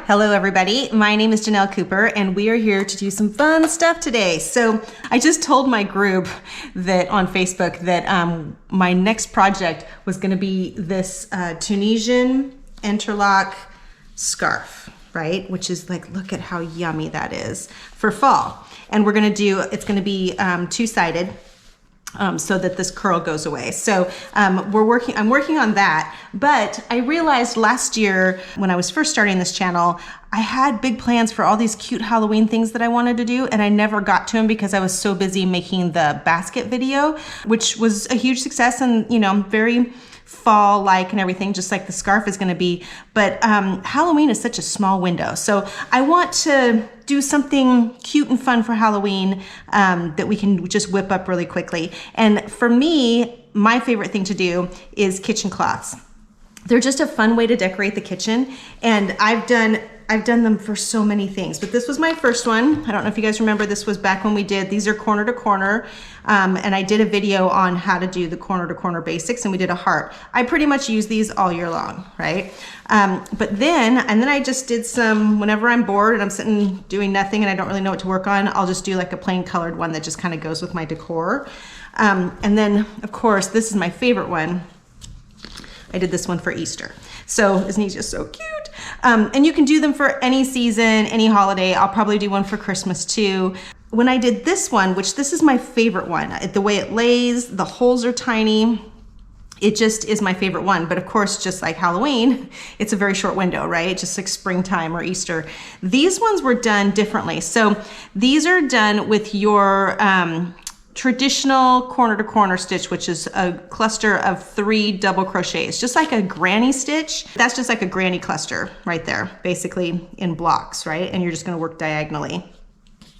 Hello everybody, my name is Ginell Cooper and we are here to do some fun stuff today. So I just told my group that on Facebook that my next project was going to be this Tunisian interlock scarf, right? Which is like, look at how yummy that is for fall. And we're going to do, it's going to be two-sided. So that this curl goes away. So I'm working on that, but I realized last year when I was first starting this channel, I had big plans for all these cute Halloween things that I wanted to do, and I never got to them because I was so busy making the basket video, which was a huge success and, you know, very fall-like and everything, just like the scarf is going to be. But Halloween is such a small window. So I want to do something cute and fun for Halloween that we can just whip up really quickly. And for me, my favorite thing to do is kitchen cloths. They're just a fun way to decorate the kitchen. And I've done them for so many things, but this was my first one. I don't know if you guys remember, this was back when we did, these are corner to corner. And I did a video on how to do the corner to corner basics, and we did a heart. I pretty much use these all year long, right? But then I just did some, whenever I'm bored and I'm sitting doing nothing and I don't really know what to work on, I'll just do like a plain colored one that just kind of goes with my decor. And then of course, this is my favorite one. I did this one for Easter. So isn't he just so cute? And you can do them for any season, any holiday. I'll probably do one for Christmas too. When I did this one, which this is my favorite one, the way it lays, the holes are tiny. It just is my favorite one. But of course, just like Halloween, it's a very short window, right? Just like springtime or Easter. These ones were done differently. So these are done with your traditional corner to corner stitch, which is a cluster of 3 double crochets, just like a granny stitch. That's just like a granny cluster right there, basically in blocks, right? And you're just gonna work diagonally.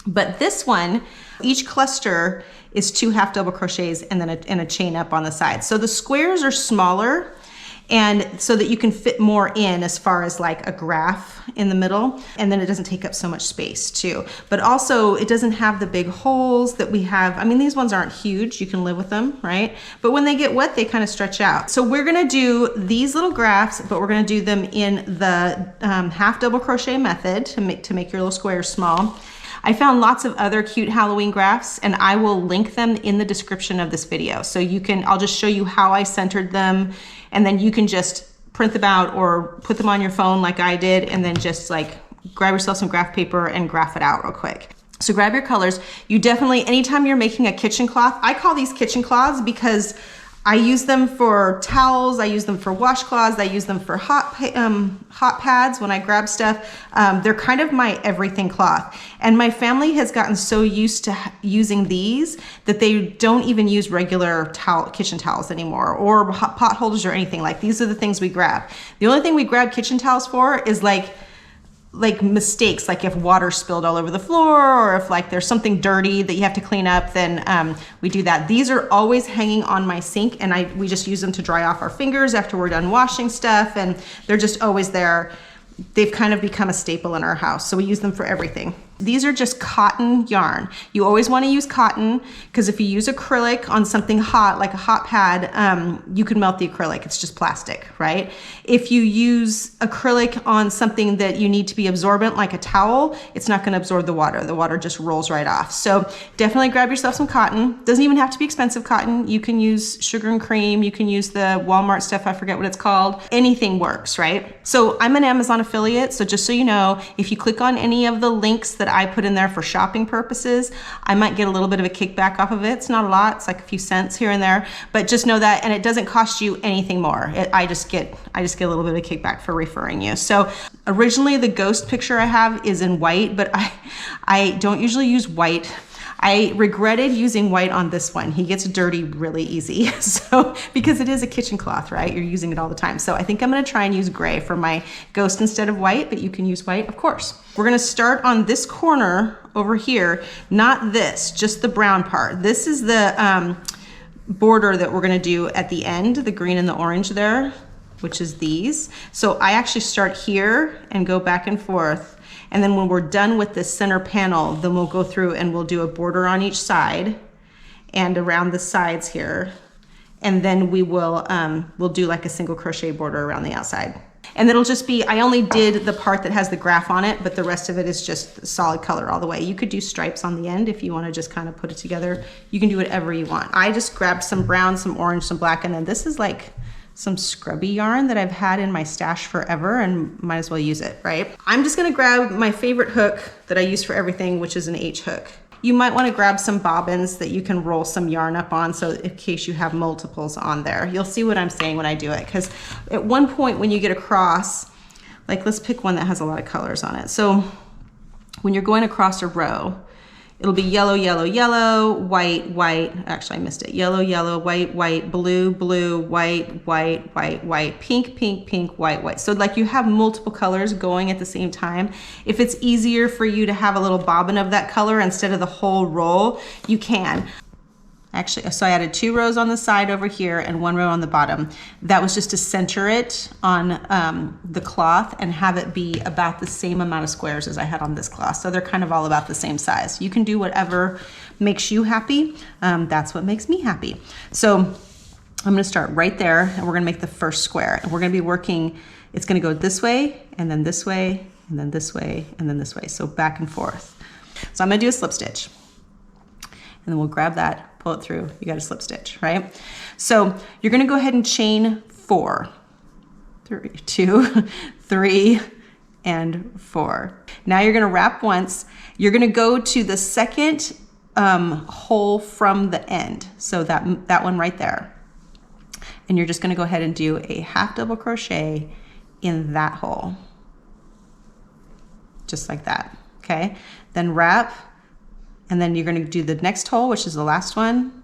But this one, each cluster is 2 half double crochets and then a chain up on the side. So the squares are smaller, and so that you can fit more in as far as like a graph in the middle, and then it doesn't take up so much space too. But also it doesn't have the big holes that we have. I mean, these ones aren't huge, you can live with them, right? But when they get wet, they kind of stretch out. So we're gonna do these little graphs, but we're gonna do them in the half double crochet method to make your little squares small. I found lots of other cute Halloween graphs, and I will link them in the description of this video. So you can, I'll just show you how I centered them, and then you can just print them out or put them on your phone like I did, and then just like grab yourself some graph paper and graph it out real quick. So grab your colors. You definitely, anytime you're making a kitchen cloth, I call these kitchen cloths because I use them for towels, I use them for washcloths, I use them for hot pads when I grab stuff. They're kind of my everything cloth. And my family has gotten so used to using these that they don't even use regular kitchen towels anymore, or pot holders or anything. Like, these are the things we grab. The only thing we grab kitchen towels for is like mistakes, like if water spilled all over the floor, or if like there's something dirty that you have to clean up, then we do that. These are always hanging on my sink, and we just use them to dry off our fingers after we're done washing stuff, and they're just always there. They've kind of become a staple in our house, so we use them for everything. These are just cotton yarn. You always want to use cotton, because if you use acrylic on something hot, like a hot pad, you can melt the acrylic. It's just plastic, right? If you use acrylic on something that you need to be absorbent, like a towel, it's not going to absorb the water. The water just rolls right off. So definitely grab yourself some cotton. Doesn't even have to be expensive cotton. You can use sugar and cream. You can use the Walmart stuff. I forget what it's called. Anything works, right? So I'm an Amazon affiliate. So just so you know, if you click on any of the links that I put in there for shopping purposes, I might get a little bit of a kickback off of it. It's not a lot, it's like a few cents here and there, but just know that, and it doesn't cost you anything more. I just get a little bit of a kickback for referring you. So originally the ghost picture I have is in white, but I don't usually use white. I regretted using white on this one. He gets dirty really easy. So, because it is a kitchen cloth, right? You're using it all the time. So I think I'm gonna try and use gray for my ghost instead of white, but you can use white, of course. We're gonna start on this corner over here, not this, just the brown part. This is the border that we're gonna do at the end, the green and the orange there, which is these. So I actually start here and go back and forth. And then when we're done with this center panel, then we'll go through and we'll do a border on each side and around the sides here. And then we will we'll do like a single crochet border around the outside. And it'll just be, I only did the part that has the graph on it, but the rest of it is just solid color all the way. You could do stripes on the end if you want to just kind of put it together. You can do whatever you want. I just grabbed some brown, some orange, some black, and then this is like some scrubby yarn that I've had in my stash forever and might as well use it, right? I'm just gonna grab my favorite hook that I use for everything, which is an H hook. You might wanna grab some bobbins that you can roll some yarn up on, so in case you have multiples on there. You'll see what I'm saying when I do it, because at one point when you get across, like let's pick one that has a lot of colors on it. So when you're going across a row, it'll be yellow, yellow, yellow, white, white. Actually, I missed it. Yellow, yellow, white, white, blue, blue, white, white, white, white, pink, pink, pink, white, white. So like you have multiple colors going at the same time. If it's easier for you to have a little bobbin of that color instead of the whole roll, you can. Actually, so I added 2 rows on the side over here and 1 row on the bottom. That was just to center it on the cloth and have it be about the same amount of squares as I had on this cloth. So they're kind of all about the same size. You can do whatever makes you happy. That's what makes me happy. So I'm gonna start right there and we're gonna make the first square. And we're gonna be working, it's gonna go this way and then this way and then this way and then this way. So back and forth. So I'm gonna do a slip stitch. And then we'll grab that, pull it through, you got a slip stitch, right? So you're gonna go ahead and chain 4, 3, 2, 3, and 4. Now you're gonna wrap once. You're gonna go to the second hole from the end. So that one right there. And you're just gonna go ahead and do a half double crochet in that hole. Just like that, okay? Then wrap, and then you're gonna do the next hole, which is the last one,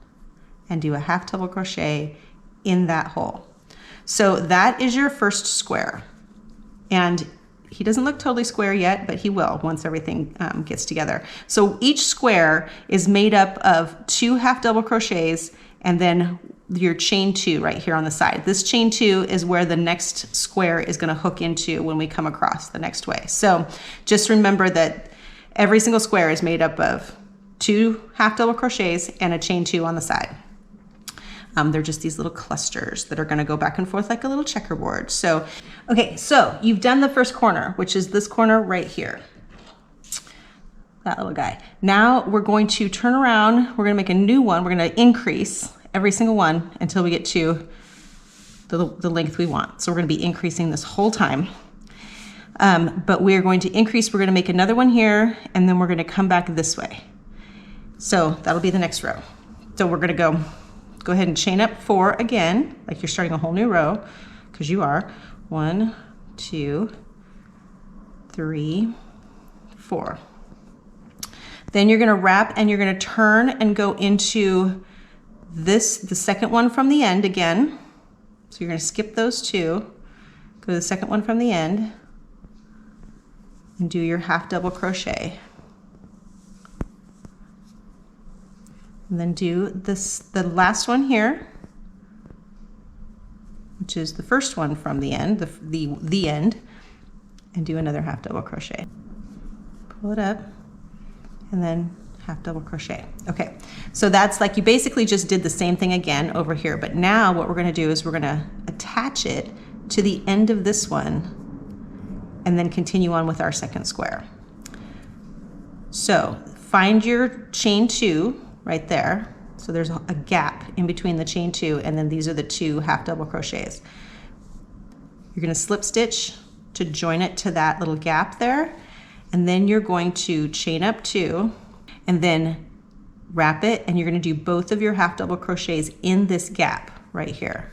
and do a half double crochet in that hole. So that is your first square. And he doesn't look totally square yet, but he will once everything gets together. So each square is made up of 2 half double crochets and then your chain 2 right here on the side. This chain 2 is where the next square is gonna hook into when we come across the next way. So just remember that every single square is made up of 2 half double crochets and a chain 2 on the side. They're just these little clusters that are gonna go back and forth like a little checkerboard. So, okay, so you've done the first corner, which is this corner right here. That little guy. Now we're going to turn around, we're gonna make a new one, we're gonna increase every single one until we get to the length we want. So we're gonna be increasing this whole time. But we are going to increase, we're gonna make another one here, and then we're gonna come back this way. So that'll be the next row. So we're gonna go ahead and chain up 4 again, like you're starting a whole new row, because you are. 1, 2, 3, 4. Then you're gonna wrap and you're gonna turn and go into this, the second one from the end again. So you're gonna skip those 2, go to the second one from the end, and do your half double crochet. And then do this, the last one here, which is the first one from the end, the end, and do another half double crochet. Pull it up, and then half double crochet. Okay, so that's like you basically just did the same thing again over here, but now what we're gonna do is we're gonna attach it to the end of this one and then continue on with our second square. So find your chain 2 right there. So there's a gap in between the chain 2 and then these are the 2 half double crochets. You're gonna slip stitch to join it to that little gap there, and then you're going to chain up 2 and then wrap it, and you're gonna do both of your half double crochets in this gap right here.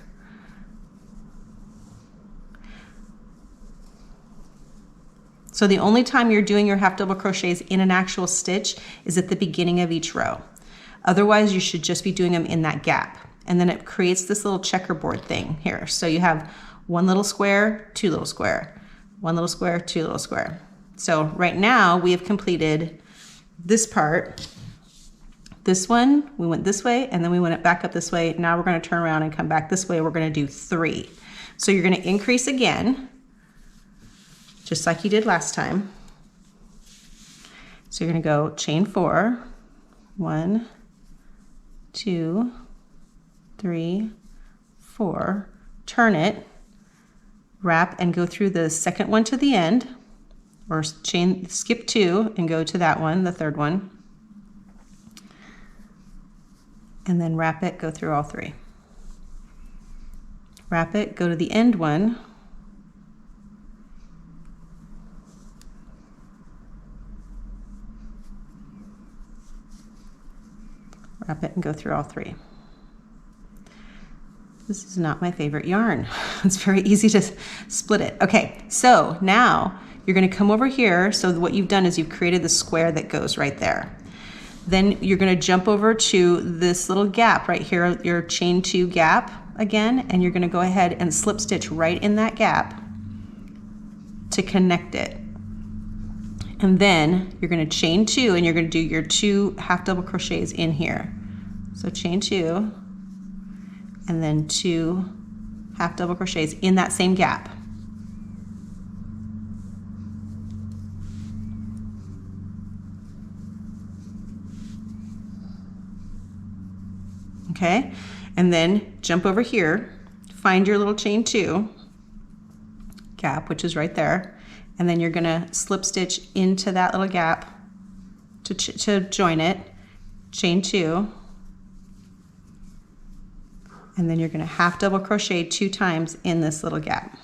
So the only time you're doing your half double crochets in an actual stitch is at the beginning of each row. Otherwise, you should just be doing them in that gap. And then it creates this little checkerboard thing here. So you have 1 little square, 2 little square, 1 little square, 2 little square. So right now we have completed this part. This one, we went this way and then we went back up this way. Now we're gonna turn around and come back this way. We're gonna do 3. So you're gonna increase again, just like you did last time. So you're gonna go chain 4, 1, 2, 3, 4, turn it, wrap and go through the second one to the end, or skip 2 and go to that one, the third one, and then wrap it, go through all 3. Wrap it, go to the end one, wrap it and go through all 3. This is not my favorite yarn. It's very easy to split it. Okay, so now you're gonna come over here. So what you've done is you've created the square that goes right there. Then you're gonna jump over to this little gap right here, your chain 2 gap again, and you're gonna go ahead and slip stitch right in that gap to connect it. And then you're gonna chain 2 and you're gonna do your 2 half double crochets in here. So chain 2, and then 2 half double crochets in that same gap. Okay, and then jump over here, find your little chain 2 gap, which is right there, and then you're gonna slip stitch into that little gap to join it, chain 2, and then you're gonna half double crochet 2 times in this little gap.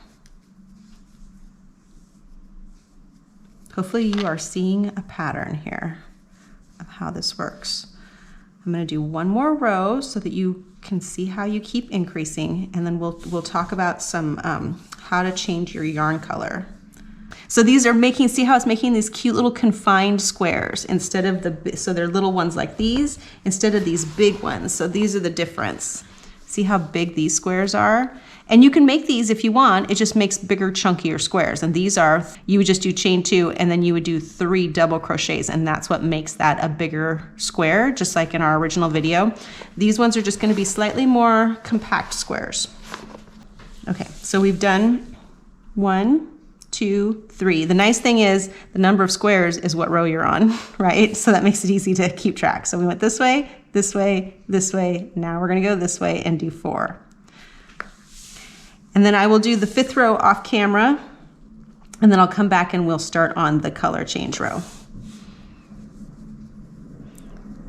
Hopefully you are seeing a pattern here of how this works. I'm gonna do one more row so that you can see how you keep increasing, and then we'll talk about some how to change your yarn color. So these are making, see how it's making these cute little confined squares instead of so they're little ones like these instead of these big ones. So these are the difference. See how big these squares are? And you can make these if you want, it just makes bigger, chunkier squares. And these are, you would just do chain 2 and then you would do 3 double crochets, and that's what makes that a bigger square, just like in our original video. These ones are just gonna be slightly more compact squares. Okay, so we've done 1, 2, 3. The nice thing is the number of squares is what row you're on, right? So that makes it easy to keep track. So we went this way, this way, this way. Now we're gonna go this way and do 4. And then I will do the 5th row off camera, and then I'll come back and we'll start on the color change row.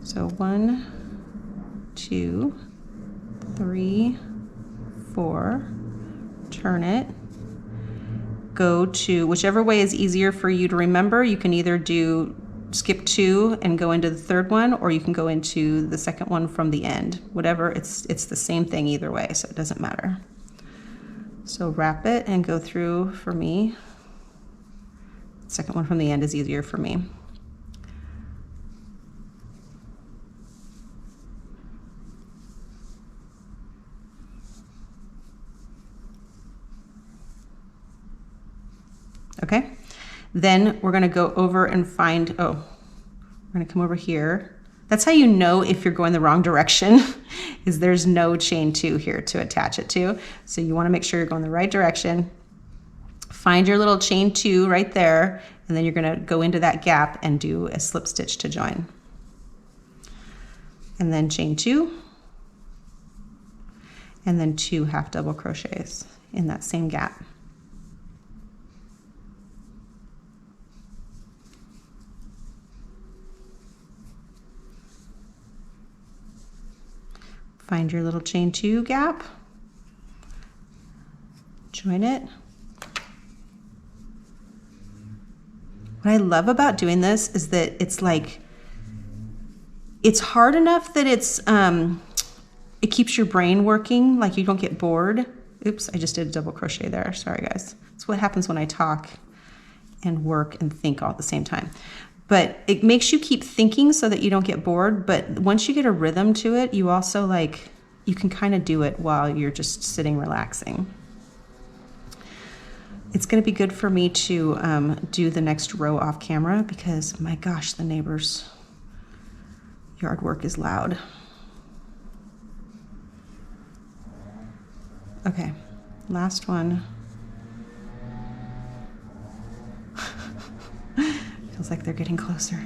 So 1, 2, 3, 4, turn it, go to whichever way is easier for you to remember. You can either do skip 2 and go into the 3rd one, or you can go into the 2nd one from the end. Whatever, it's the same thing either way, so it doesn't matter. So wrap it and go through for me. The 2nd one from the end is easier for me. Okay, then we're gonna go over and find, we're gonna come over here. That's how you know if you're going the wrong direction, is there's no chain 2 here to attach it to. So you wanna make sure you're going the right direction. Find your little chain 2 right there, and then you're gonna go into that gap and do a slip stitch to join. And then chain 2, and then 2 half double crochets in that same gap. Find your little chain 2 gap, join it. What I love about doing this is that it's like, it's hard enough that it's, it keeps your brain working, like you don't get bored. Oops, I just did a double crochet there, sorry guys. That's what happens when I talk and work and think all at the same time. But it makes you keep thinking so that you don't get bored. But once you get a rhythm to it, you also you can kind of do it while you're just sitting relaxing. It's gonna be good for me to do the next row off camera because my gosh, the neighbor's yard work is loud. Okay, last one. Feels like they're getting closer.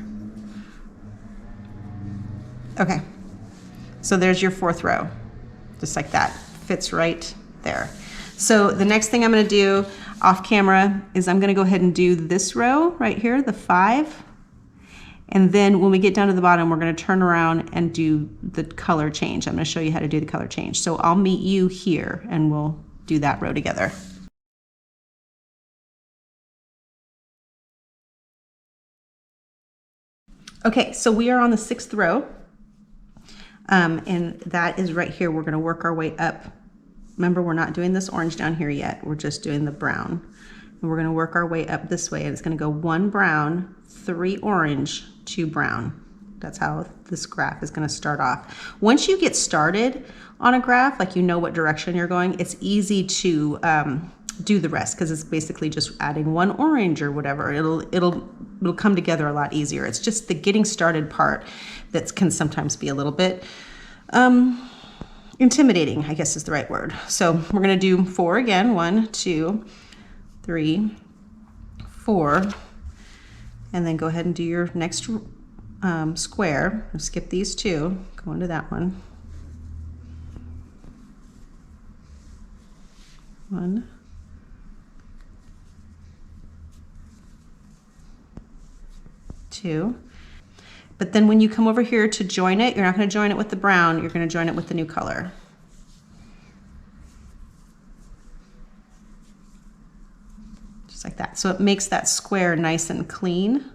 Okay, so there's your 4th row, just like that, fits right there. So the next thing I'm going to do off camera is I'm going to go ahead and do this row right here, the 5. And then when we get down to the bottom, we're going to turn around and do the color change. I'm going to show you how to do the color change. So I'll meet you here and we'll do that row together. Okay, so we are on the 6th row. And that is right here. We're going to work our way up. Remember, we're not doing this orange down here yet. We're just doing the brown. And we're going to work our way up this way. And it's going to go 1 brown, 3 orange, 2 brown. That's how this graph is going to start off. Once you get started on a graph, like you know what direction you're going, it's easy to do the rest because it's basically just adding 1 orange or whatever. It'll come together a lot easier. It's just the getting started part that can sometimes be a little bit intimidating, I guess is the right word. So we're going to do 4 again. 1, 2, 3, 4, and then go ahead and do your next square. Skip these 2, go into that one. 1, 2. But then when you come over here to join it, you're not going to join it with the brown, you're going to join it with the new color. Just like that. So it makes that square nice and clean.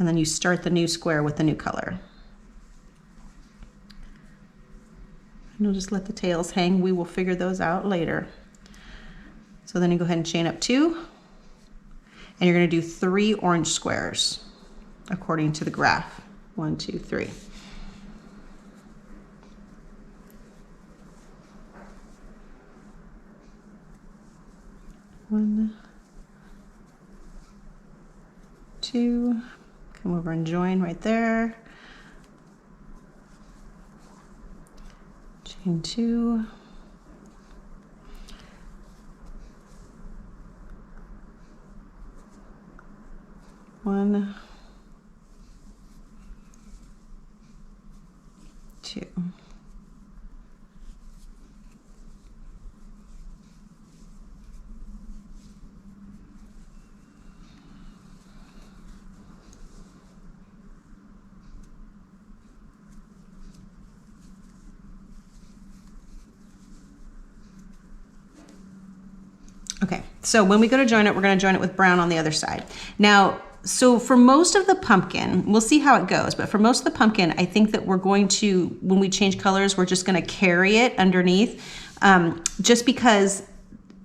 And then you start the new square with the new color. And you'll just let the tails hang. We will figure those out later. So then you go ahead and chain up 2. And you're going to do 3 orange squares according to the graph. 1, 2, 3. One, 2. Come over and join right there. Chain 2. One, 2. Okay, so when we go to join it, we're going to join it with brown on the other side. Now, so for most of the pumpkin, we'll see how it goes, but for most of the pumpkin, I think that we're going to, when we change colors, we're just going to carry it underneath, just because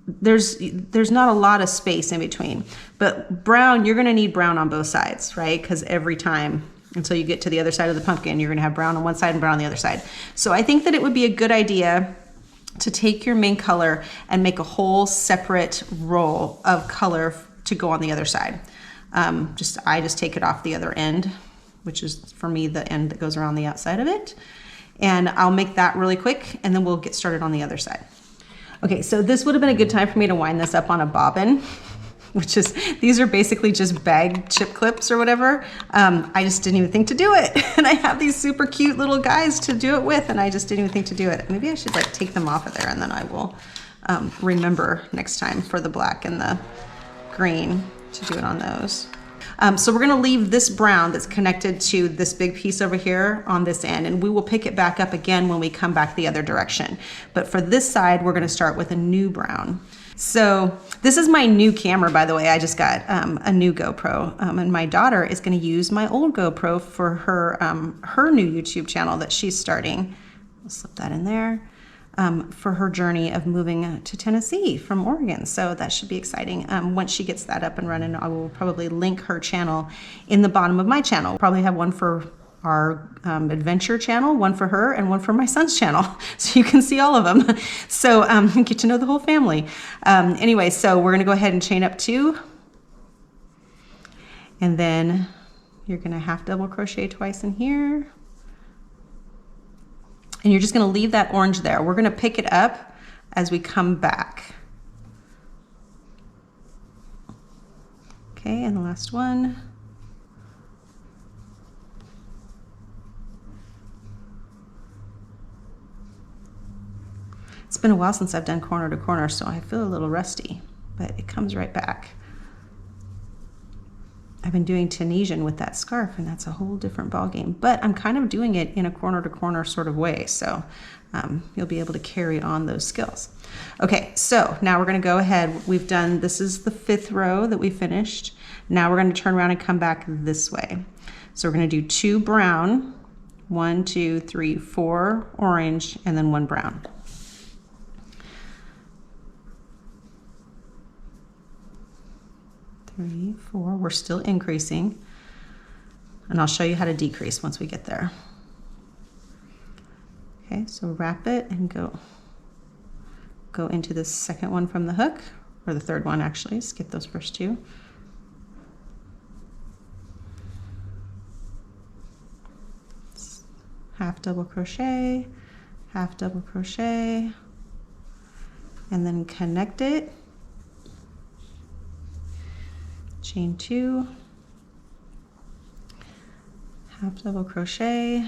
there's not a lot of space in between. But brown, you're going to need brown on both sides, right? Because every time until you get to the other side of the pumpkin, you're going to have brown on one side and brown on the other side. So I think that it would be a good idea to take your main color and make a whole separate roll of color to go on the other side. I just take it off the other end, which is for me the end that goes around the outside of it. And I'll make that really quick and then we'll get started on the other side. Okay, so this would have been a good time for me to wind this up on a bobbin, which is, these are basically just bag chip clips or whatever. I just didn't even think to do it. And I have these super cute little guys to do it with and I just didn't even think to do it. Maybe I should like take them off of there and then I will remember next time for the black and the green to do it on those. So we're gonna leave this brown that's connected to this big piece over here on this end, and we will pick it back up again when we come back the other direction. But for this side, we're gonna start with a new brown. So this is my new camera, by the way. I just got a new GoPro, and my daughter is gonna use my old GoPro for her new YouTube channel that she's starting. I'll slip that in there. For her journey of moving to Tennessee from Oregon. So that should be exciting. Once she gets that up and running, I will probably link her channel in the bottom of my channel. Probably have one for our adventure channel, one for her, and one for my son's channel. So you can see all of them. So get to know the whole family. Anyway, so we're gonna go ahead and chain up 2. And then you're gonna half double crochet twice in here. And you're just going to leave that orange there. We're going to pick it up as we come back. Okay, and the last one. It's been a while since I've done corner to corner, so I feel a little rusty, but it comes right back. I've been doing Tunisian with that scarf, and that's a whole different ballgame, but I'm kind of doing it in a corner to corner sort of way, so you'll be able to carry on those skills. Okay, so now we're going to go ahead. We've done, this is the 5th row that we finished. Now we're going to turn around and come back this way. So we're going to do 2 brown, 1, 2, 3, 4 orange, and then 1 brown. Three, 4, we're still increasing, and I'll show you how to decrease once we get there. Okay, so wrap it and go into the second one from the hook, or the third one actually, skip those first 2. Half double crochet, half double crochet, and then connect it. Chain 2, half double crochet,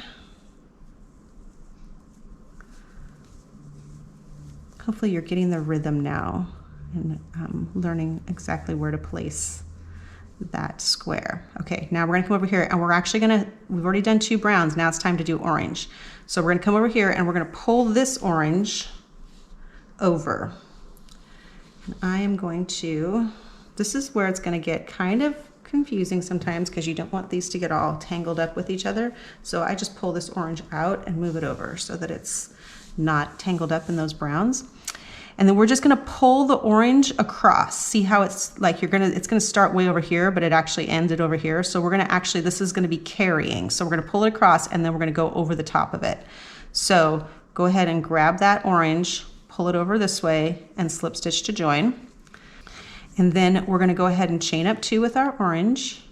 hopefully you're getting the rhythm now and learning exactly where to place that square. Okay, now we're gonna come over here and we're actually we've already done 2 browns, now it's time to do orange. So we're gonna come over here and we're gonna pull this orange over. And I am going to, this is where it's going to get kind of confusing sometimes because you don't want these to get all tangled up with each other. So I just pull this orange out and move it over so that it's not tangled up in those browns. And then we're just going to pull the orange across. See how it's like it's going to start way over here, but it actually ended over here. So we're going to actually, this is going to be carrying. So we're going to pull it across and then we're going to go over the top of it. So go ahead and grab that orange, pull it over this way and slip stitch to join. And then we're going to go ahead and chain up 2 with our orange.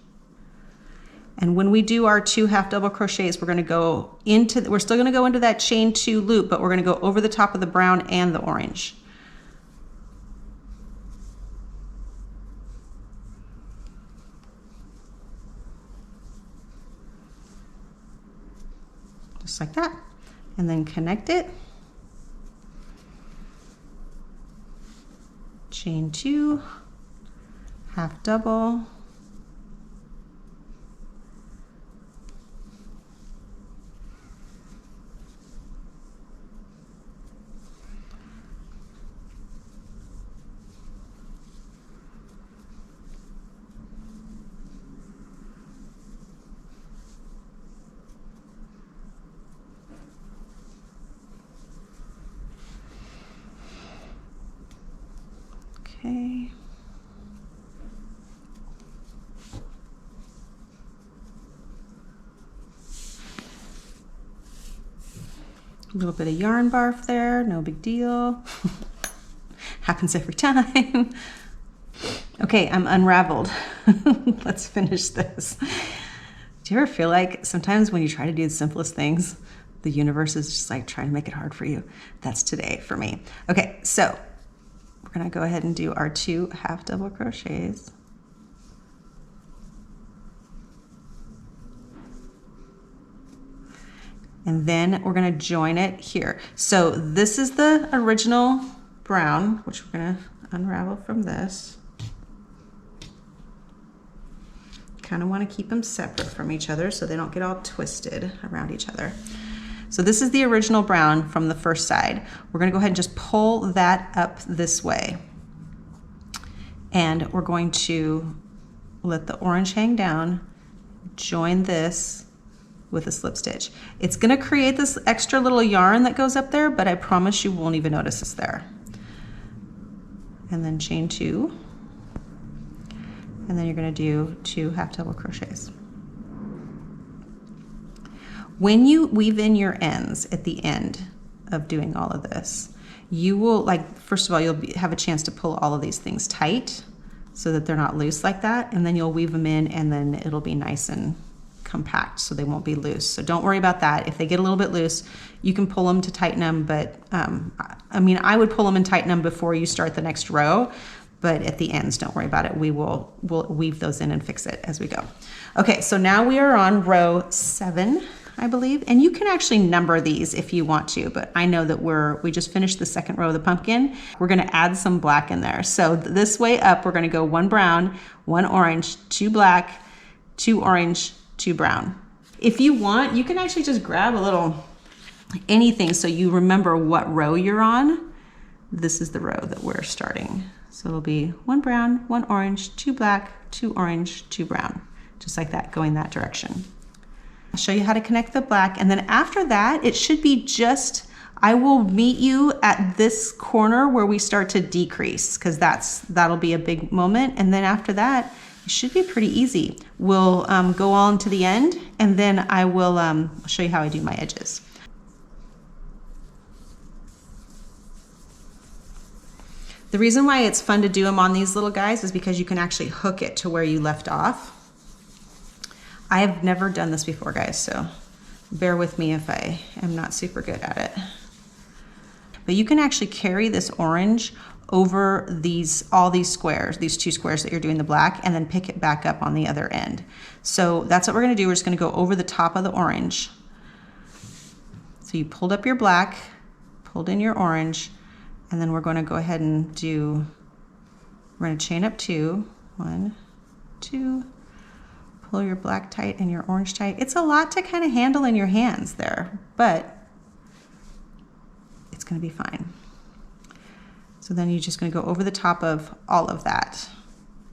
And when we do our 2 half double crochets, we're going to go into, we're still going to go into that chain 2 loop, but we're going to go over the top of the brown and the orange. Just like that. And then connect it. Chain 2. Half double, okay. A little bit of yarn barf there, no big deal. Happens every time. Okay, I'm unraveled. Let's finish this. Do you ever feel like sometimes when you try to do the simplest things, the universe is just like trying to make it hard for you? That's today for me. Okay, so we're gonna go ahead and do our 2 half double crochets. And then we're going to join it here. So this is the original brown, which we're going to unravel from this. Kind of want to keep them separate from each other so they don't get all twisted around each other. So this is the original brown from the first side. We're going to go ahead and just pull that up this way. And we're going to let the orange hang down, join this with a slip stitch. It's going to create this extra little yarn that goes up there, but I promise you won't even notice it's there. And then chain 2, and then you're going to do 2 half double crochets. When you weave in your ends at the end of doing all of this, you will, like, first of all, you'll have a chance to pull all of these things tight so that they're not loose like that, and then you'll weave them in and then it'll be nice and compact so they won't be loose. So don't worry about that. If they get a little bit loose, you can pull them to tighten them, but I mean, I would pull them and tighten them before you start the next row, but at the ends, don't worry about it. We'll weave those in and fix it as we go. Okay, so now we are on row 7. I believe. And you can actually number these if you want to, but I know that we just finished the second row of the pumpkin. We're gonna add some black in there. So this way up, we're gonna go 1 brown, 1 orange, 2 black, 2 orange, 2 brown. If you want, you can actually just grab a little anything so you remember what row you're on. This is the row that we're starting. So it'll be 1 brown, 1 orange, 2 black, 2 orange, 2 brown. Just like that, going that direction. I'll show you how to connect the black, and then after that, it should be just, I will meet you at this corner where we start to decrease, because that'll be a big moment, and then after that, it should be pretty easy. We'll go on to the end, and then I will show you how I do my edges. The reason why it's fun to do them on these little guys is because you can actually hook it to where you left off. I have never done this before, guys, so bear with me if I am not super good at it. But you can actually carry this orange over all these squares, these 2 squares that you're doing the black, and then pick it back up on the other end. So that's what we're gonna do. We're just gonna go over the top of the orange. So you pulled up your black, pulled in your orange, and then we're gonna go ahead and we're gonna chain up 2, 1, 2, pull your black tight and your orange tight. It's a lot to kind of handle in your hands there, but it's gonna be fine. So then you're just gonna go over the top of all of that,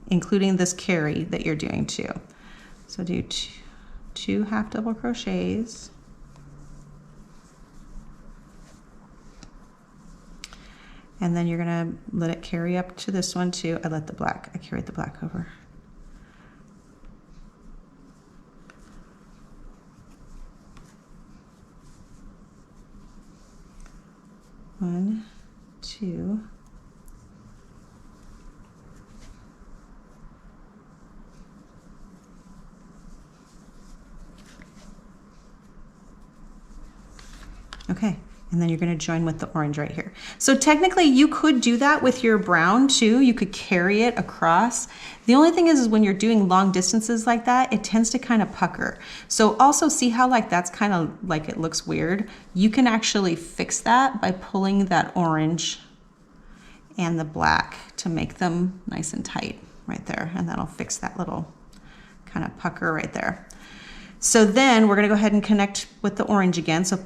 including this carry that you're doing too. So do 2 half double crochets. And then you're gonna let it carry up to this one too. I carried the black over. One, 2. Okay, and then you're going to join with the orange right here. So technically you could do that with your brown too. You could carry it across. The only thing is when you're doing long distances like that, it tends to kind of pucker. So also see how like that's kind of like it looks weird. You can actually fix that by pulling that orange and the black to make them nice and tight right there. And that'll fix that little kind of pucker right there. So then we're gonna go ahead and connect with the orange again. So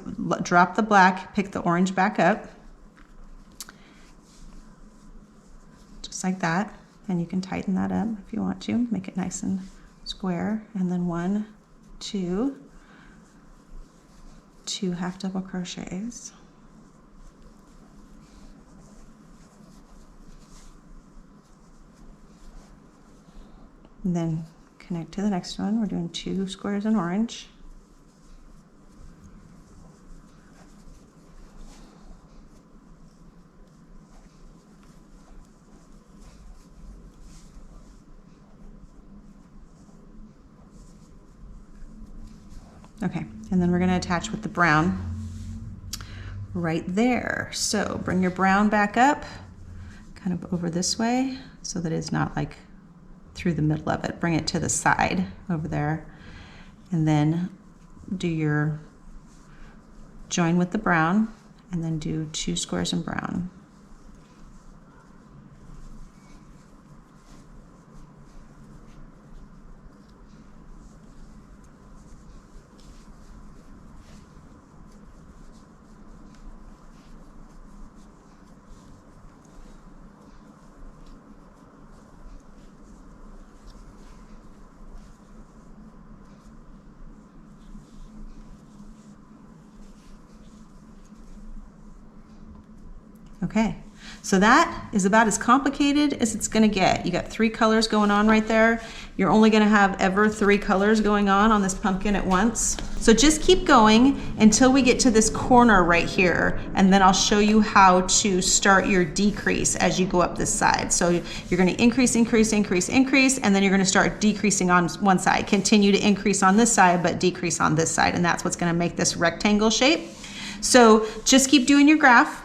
drop the black, pick the orange back up. Just like that. And you can tighten that up if you want to, make it nice and square. And then 1, 2, 2 half double crochets. And then connect to the next one. We're doing 2 squares in orange. Okay, and then we're going to attach with the brown right there. So bring your brown back up, kind of over this way so that it's not like through the middle of it. Bring it to the side over there, and then do your join with the brown, and then do 2 squares in brown. Okay, so that is about as complicated as it's gonna get. You got 3 colors going on right there. You're only gonna have ever 3 colors going on this pumpkin at once. So just keep going until we get to this corner right here, and then I'll show you how to start your decrease as you go up this side. So you're gonna increase, increase, increase, increase, and then you're gonna start decreasing on one side. Continue to increase on this side, but decrease on this side, and that's what's gonna make this rectangle shape. So just keep doing your graph.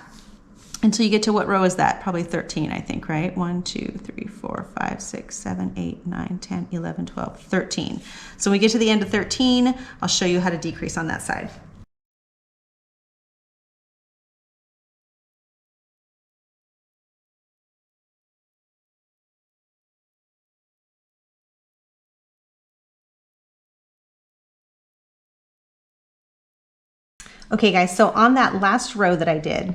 until you get to, what row is that? Probably 13, I think, right? 1, 2, 3, 4, 5, 6, 7, 8, 9, 10, 11, 12, 13. So when we get to the end of 13, I'll show you how to decrease on that side. Okay guys, so on that last row that I did,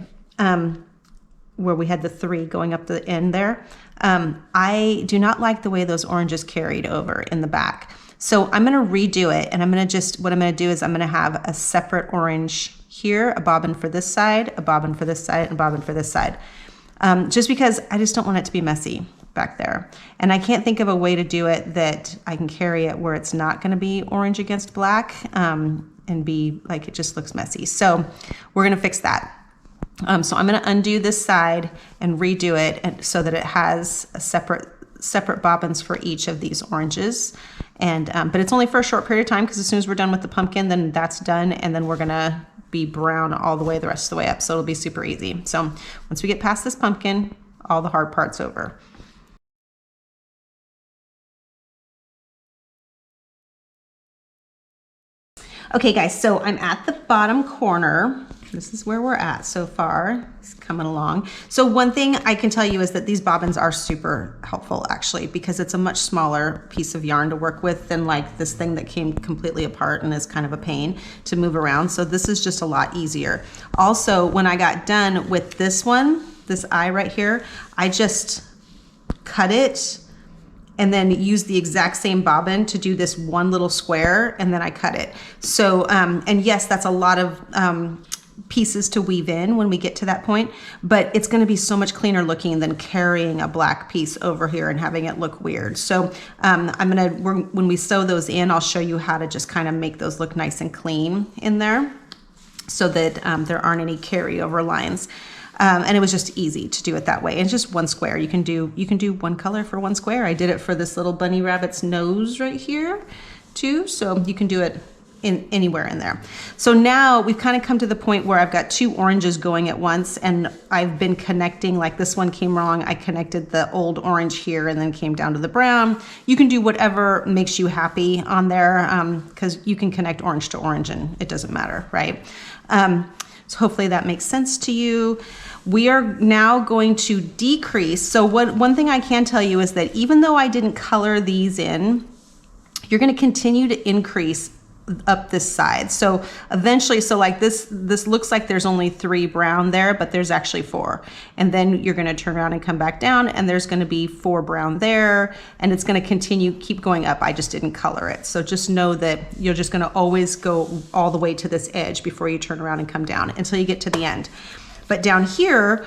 where we had the 3 going up the end there, I do not like the way those oranges carried over in the back. So I'm gonna redo it, and what I'm gonna do is I'm gonna have a separate orange here, a bobbin for this side, a bobbin for this side, and a bobbin for this side. Just because I just don't want it to be messy back there. And I can't think of a way to do it that I can carry it where it's not gonna be orange against black, and be like, it just looks messy. So we're gonna fix that. So I'm gonna undo this side and redo it so that it has a separate bobbins for each of these oranges. And but it's only for a short period of time, because as soon as we're done with the pumpkin, then that's done, and then we're gonna be brown all the way the rest of the way up. So it'll be super easy. So once we get past this pumpkin, all the hard part's over. Okay guys, so I'm at the bottom corner. This is where we're at so far. It's coming along. So one thing I can tell you is that these bobbins are super helpful actually, because it's a much smaller piece of yarn to work with than like this thing that came completely apart and is kind of a pain to move around. So this is just a lot easier. Also, when I got done with this one, this eye right here, I just cut it and then use the exact same bobbin to do this one little square, and then I cut it. So, and yes, that's a lot of pieces to weave in when we get to that point, but it's gonna be so much cleaner looking than carrying a black piece over here and having it look weird. So when we sew those in, I'll show you how to just kind of make those look nice and clean in there, so that there aren't any carryover lines. And it was just easy to do it that way. And just one square. You can do one color for one square. I did it for this little bunny rabbit's nose right here too. So you can do it in anywhere in there. So now we've kind of come to the point where I've got 2 oranges going at once, and I've been connecting, like this one came wrong. I connected the old orange here and then came down to the brown. You can do whatever makes you happy on there, because you can connect orange to orange and it doesn't matter, right? So hopefully that makes sense to you. We are now going to decrease. So one thing I can tell you is that even though I didn't color these in, you're gonna continue to increase up this side. So eventually, so like this looks like there's only 3 brown there, but there's actually 4. And then you're gonna turn around and come back down, and there's gonna be 4 brown there, and it's gonna keep going up. I just didn't color it. So just know that you're just gonna always go all the way to this edge before you turn around and come down until you get to the end. But down here,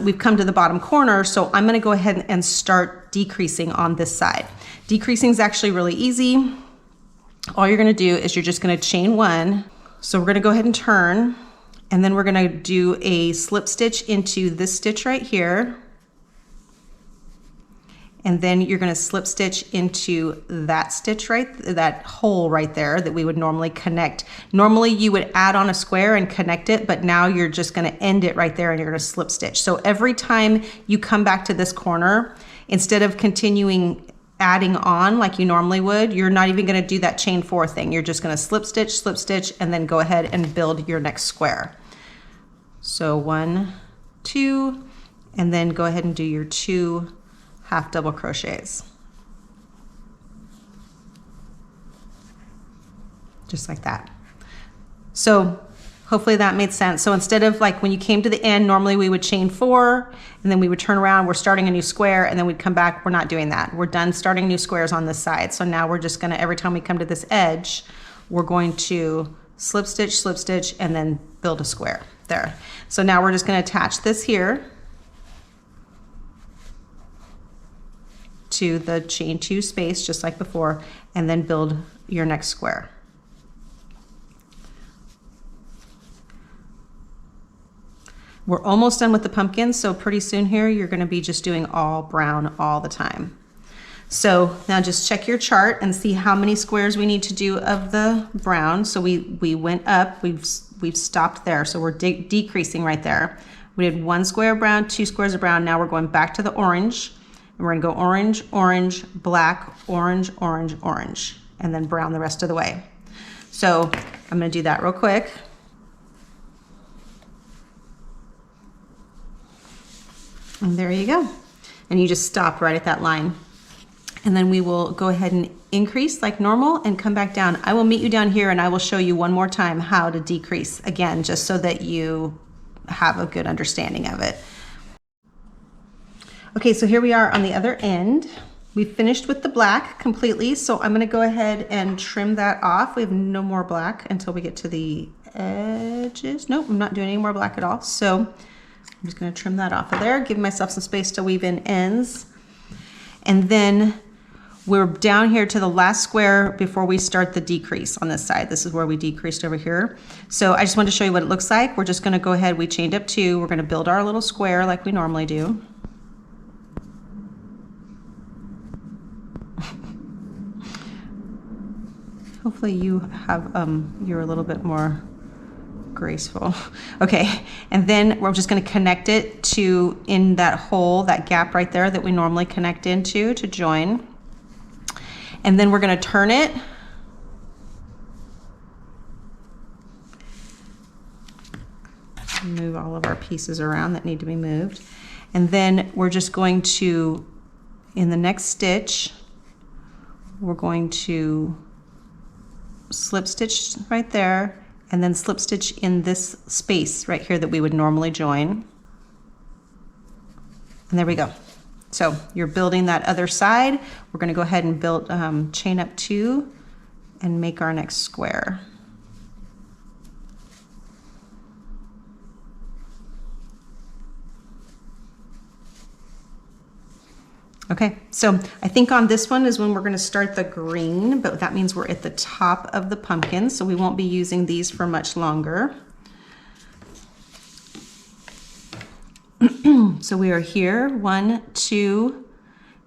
we've come to the bottom corner, so I'm gonna go ahead and start decreasing on this side. Decreasing is actually really easy. All you're gonna do is you're just gonna chain 1. So we're gonna go ahead and turn, and then we're gonna do a slip stitch into this stitch right here. And then you're gonna slip stitch into that stitch that hole right there that we would normally connect. Normally you would add on a square and connect it, but now you're just gonna end it right there and you're gonna slip stitch. So every time you come back to this corner, instead of continuing adding on like you normally would, you're not even gonna do that chain 4 thing. You're just gonna slip stitch, and then go ahead and build your next square. So 1, 2, and then go ahead and do your 2 half double crochets. Just like that. So hopefully that made sense. So instead of like when you came to the end, normally we would chain 4, and then we would turn around, we're starting a new square, and then we'd come back. We're not doing that. We're done starting new squares on this side. So now we're just gonna, every time we come to this edge, we're going to slip stitch, and then build a square there. So now we're just gonna attach this here to the chain 2 space, just like before, and then build your next square. We're almost done with the pumpkin, so pretty soon here you're gonna be just doing all brown all the time. So now just check your chart and see how many squares we need to do of the brown. So we went up, we've stopped there, so we're decreasing right there. We did 1 square of brown, 2 squares of brown. Now we're going back to the orange, and we're gonna go orange, orange, black, orange, orange, orange, and then brown the rest of the way. So I'm gonna do that real quick. And there you go. And you just stop right at that line. And then we will go ahead and increase like normal and come back down. I will meet you down here and I will show you one more time how to decrease again, just so that you have a good understanding of it. Okay, so here we are on the other end. We finished with the black completely, so I'm gonna go ahead and trim that off. We have no more black until we get to the edges. Nope, I'm not doing any more black at all. So I'm just gonna trim that off of there, give myself some space to weave in ends. And then we're down here to the last square before we start the decrease on this side. This is where we decreased over here. So I just wanted to show you what it looks like. We're just gonna go ahead, we chained up 2. We're gonna build our little square like we normally do. Hopefully you have, you're a little bit more graceful. Okay, and then we're just gonna connect it to, in that hole, that gap right there that we normally connect into to join. And then we're gonna turn it. Move all of our pieces around that need to be moved. And then we're just going to, in the next stitch, we're going to slip stitch right there, and then slip stitch in this space right here that we would normally join. And there we go. So you're building that other side. We're gonna go ahead and build, chain up 2 and make our next square. Okay, so I think on this one is when we're gonna start the green, but that means we're at the top of the pumpkin, so we won't be using these for much longer. So we are here, 1, 2,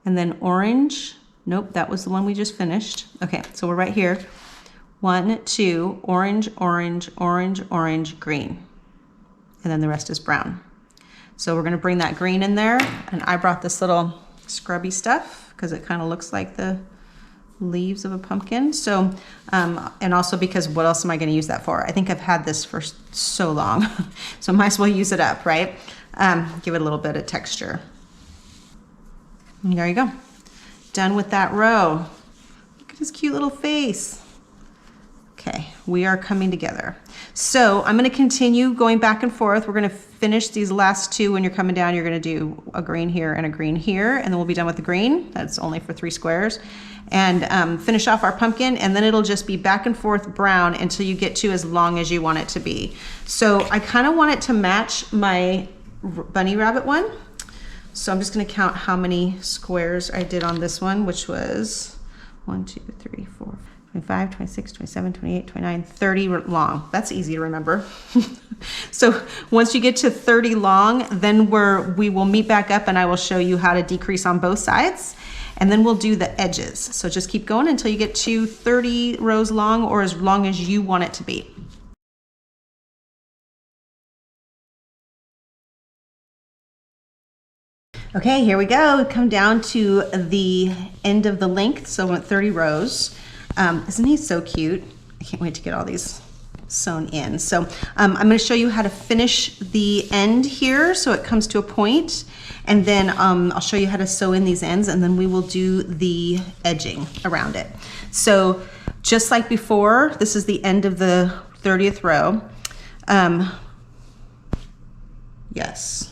and then orange. Nope, that was the one we just finished. Okay, so we're right here. 1, 2, orange, orange, orange, orange, green. And then the rest is brown. So we're gonna bring that green in there, and I brought this little scrubby stuff because it kind of looks like the leaves of a pumpkin. So, and also because what else am I going to use that for? I think I've had this for so long, so I might as well use it up, right? Give it a little bit of texture. And there you go. Done with that row. Look at his cute little face. Okay, we are coming together. So I'm going to continue going back and forth. We're going to finish these last 2. When you're coming down, you're going to do a green here and a green here, and then we'll be done with the green. That's only for 3 squares. And finish off our pumpkin, and then it'll just be back and forth brown until you get to as long as you want it to be. So I kind of want it to match my bunny rabbit one. So I'm just going to count how many squares I did on this one, which was 1, 2, 3, 4, 25, 26, 27, 28, 29, 30 long. That's easy to remember. So once you get to 30 long, then we will meet back up and I will show you how to decrease on both sides. And then we'll do the edges. So just keep going until you get to 30 rows long, or as long as you want it to be. Okay, here we go. Come down to the end of the length. So I'm at 30 rows. Isn't he so cute? I can't wait to get all these sewn in. So I'm going to show you how to finish the end here so it comes to a point, and then I'll show you how to sew in these ends, and then we will do the edging around it. So just like before, this is the end of the 30th row. Yes.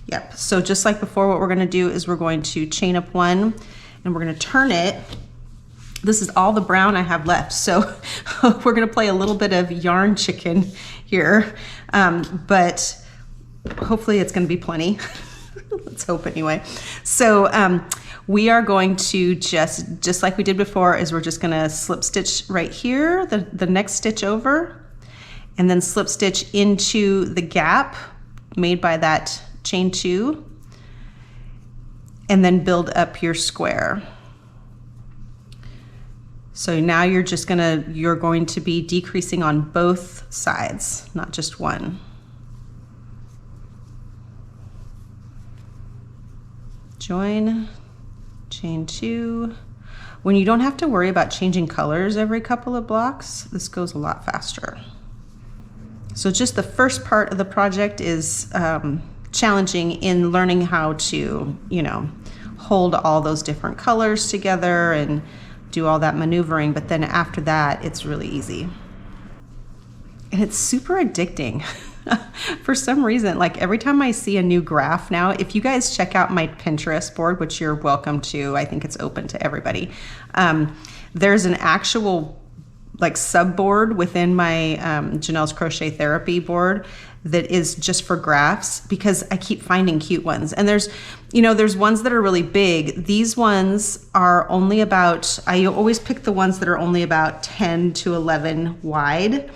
Yep. So just like before, what we're going to do is we're going to chain up 1 and we're going to turn it. This is all the brown I have left, so we're gonna play a little bit of yarn chicken here, but hopefully it's gonna be plenty. Let's hope anyway. So we are going to just like we did before, is we're just gonna slip stitch right here, the next stitch over, and then slip stitch into the gap made by that chain 2, and then build up your square. So now you're going to be decreasing on both sides, not just one. join, chain 2. When you don't have to worry about changing colors every couple of blocks, this goes a lot faster. So just the first part of the project is challenging in learning how to, hold all those different colors together and do all that maneuvering, but then after that, it's really easy. And it's super addicting. For some reason, like every time I see a new graph now, if you guys check out my Pinterest board, which you're welcome to, I think it's open to everybody, there's an actual like subboard within my Ginell's Crochet Therapy board that is just for graphs, because I keep finding cute ones. And there's ones that are really big. These ones are only about, I always pick the ones that are only about 10 to 11 wide.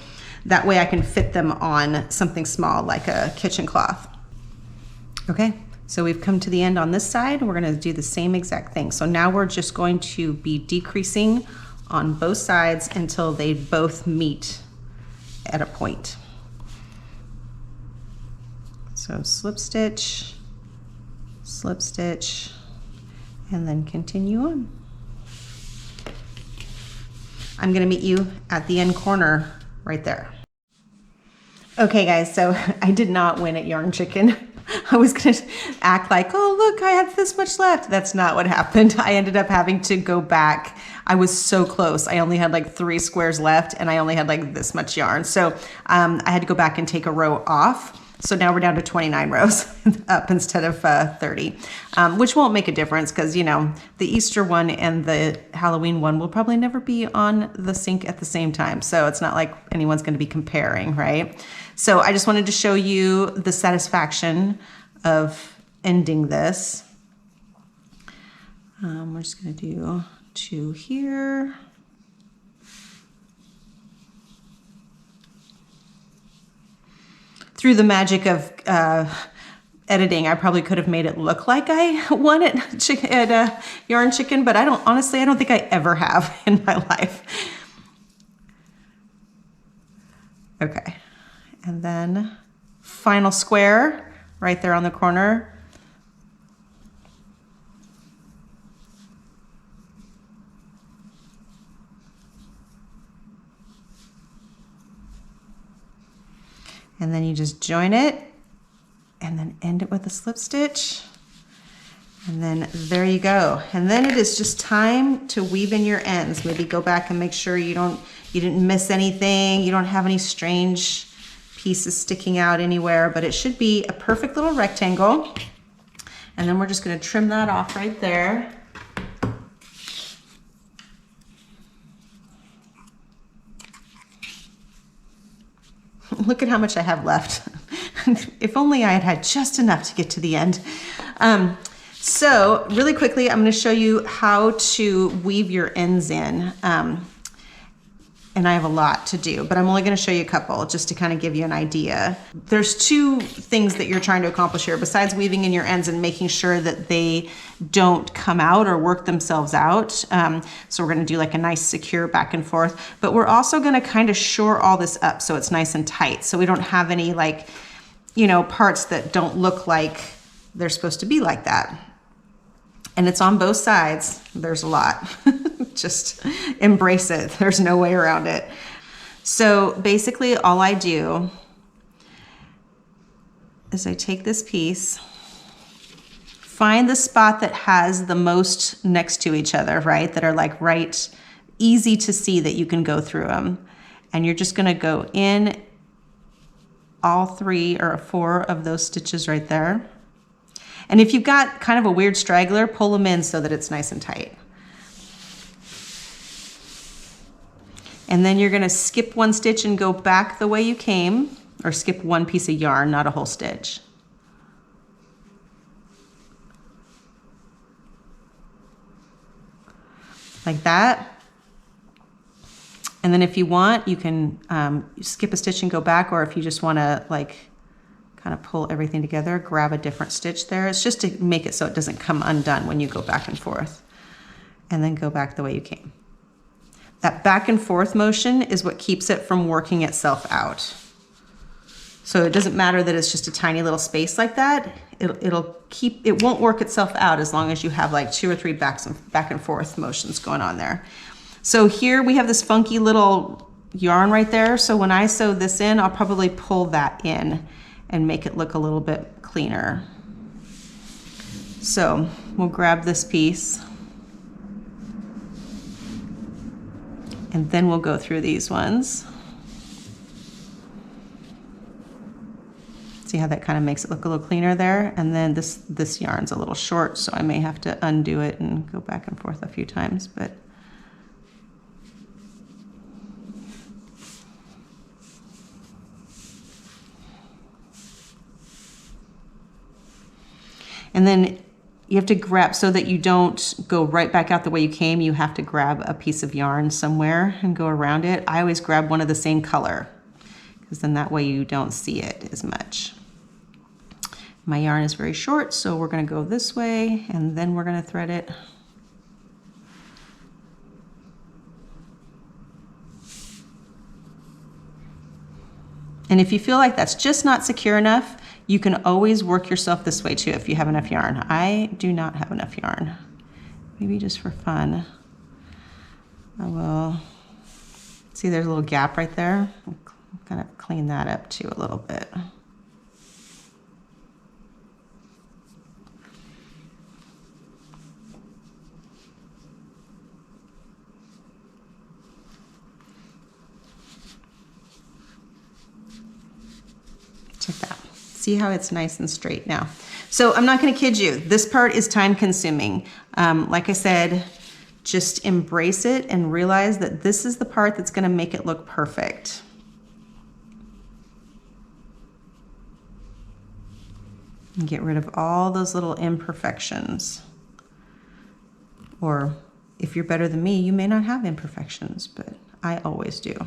That way I can fit them on something small like a kitchen cloth. Okay, so we've come to the end on this side. We're gonna do the same exact thing. So now we're just going to be decreasing on both sides until they both meet at a point. So slip stitch, and then continue on. I'm gonna meet you at the end corner right there. Okay guys, so I did not win at Yarn Chicken. I was gonna act like, oh look, I have this much left. That's not what happened. I ended up having to go back. I was so close. I only had like 3 squares left and I only had like this much yarn. So I had to go back and take a row off. So now we're down to 29 rows up instead of 30, which won't make a difference because, the Easter one and the Halloween one will probably never be on the sink at the same time. So it's not like anyone's going to be comparing, right? So I just wanted to show you the satisfaction of ending this. We're just going to do 2 here. Through the magic of editing, I probably could have made it look like I won at Yarn Chicken, but I don't think I ever have in my life. Okay, and then final square right there on the corner. And then you just join it and then end it with a slip stitch. And then there you go. And then it is just time to weave in your ends. Maybe go back and make sure you didn't miss anything. You don't have any strange pieces sticking out anywhere, but it should be a perfect little rectangle. And then we're just gonna trim that off right there. Look at how much I have left. If only I had had just enough to get to the end. So really quickly, I'm going to show you how to weave your ends in. And I have a lot to do, but I'm only going to show you a couple just to kind of give you an idea. There's 2 things that you're trying to accomplish here besides weaving in your ends and making sure that they don't come out or work themselves out. So we're going to do like a nice secure back and forth, but we're also going to kind of shore all this up so it's nice and tight. So we don't have any like, parts that don't look like they're supposed to be like that. And it's on both sides. There's a lot. Just embrace it. There's no way around it. So basically all I do is I take this piece, find the spot that has the most next to each other, right? That are like right, easy to see that you can go through them. And you're just gonna go in all 3 or 4 of those stitches right there. And if you've got kind of a weird straggler, pull them in so that it's nice and tight. And then you're gonna skip 1 stitch and go back the way you came, or skip 1 piece of yarn, not a whole stitch. Like that. And then if you want, you can skip a stitch and go back, or if you just wanna like kind of pull everything together, grab a different stitch there. It's just to make it so it doesn't come undone when you go back and forth. And then go back the way you came. That back and forth motion is what keeps it from working itself out. So it doesn't matter that it's just a tiny little space like that. It won't work itself out as long as you have like 2 or 3 back and forth motions going on there. So here we have this funky little yarn right there. So when I sew this in, I'll probably pull that in and make it look a little bit cleaner. So we'll grab this piece and then we'll go through these ones. See how that kind of makes it look a little cleaner there? And then this yarn's a little short, so I may have to undo it and go back and forth a few times, but and then you have to grab, so that you don't go right back out the way you came, you have to grab a piece of yarn somewhere and go around it. I always grab one of the same color, because then that way you don't see it as much. My yarn is very short, so we're gonna go this way and then we're gonna thread it. And if you feel like that's just not secure enough, you can always work yourself this way too if you have enough yarn. I do not have enough yarn. Maybe just for fun, I will, see there's a little gap right there. I'm gonna clean that up too a little bit. Like that. See how it's nice and straight now. So I'm not going to kid you. This part is time consuming. Like I said, just embrace it and realize that this is the part that's going to make it look perfect. And get rid of all those little imperfections. Or if you're better than me, you may not have imperfections, but I always do.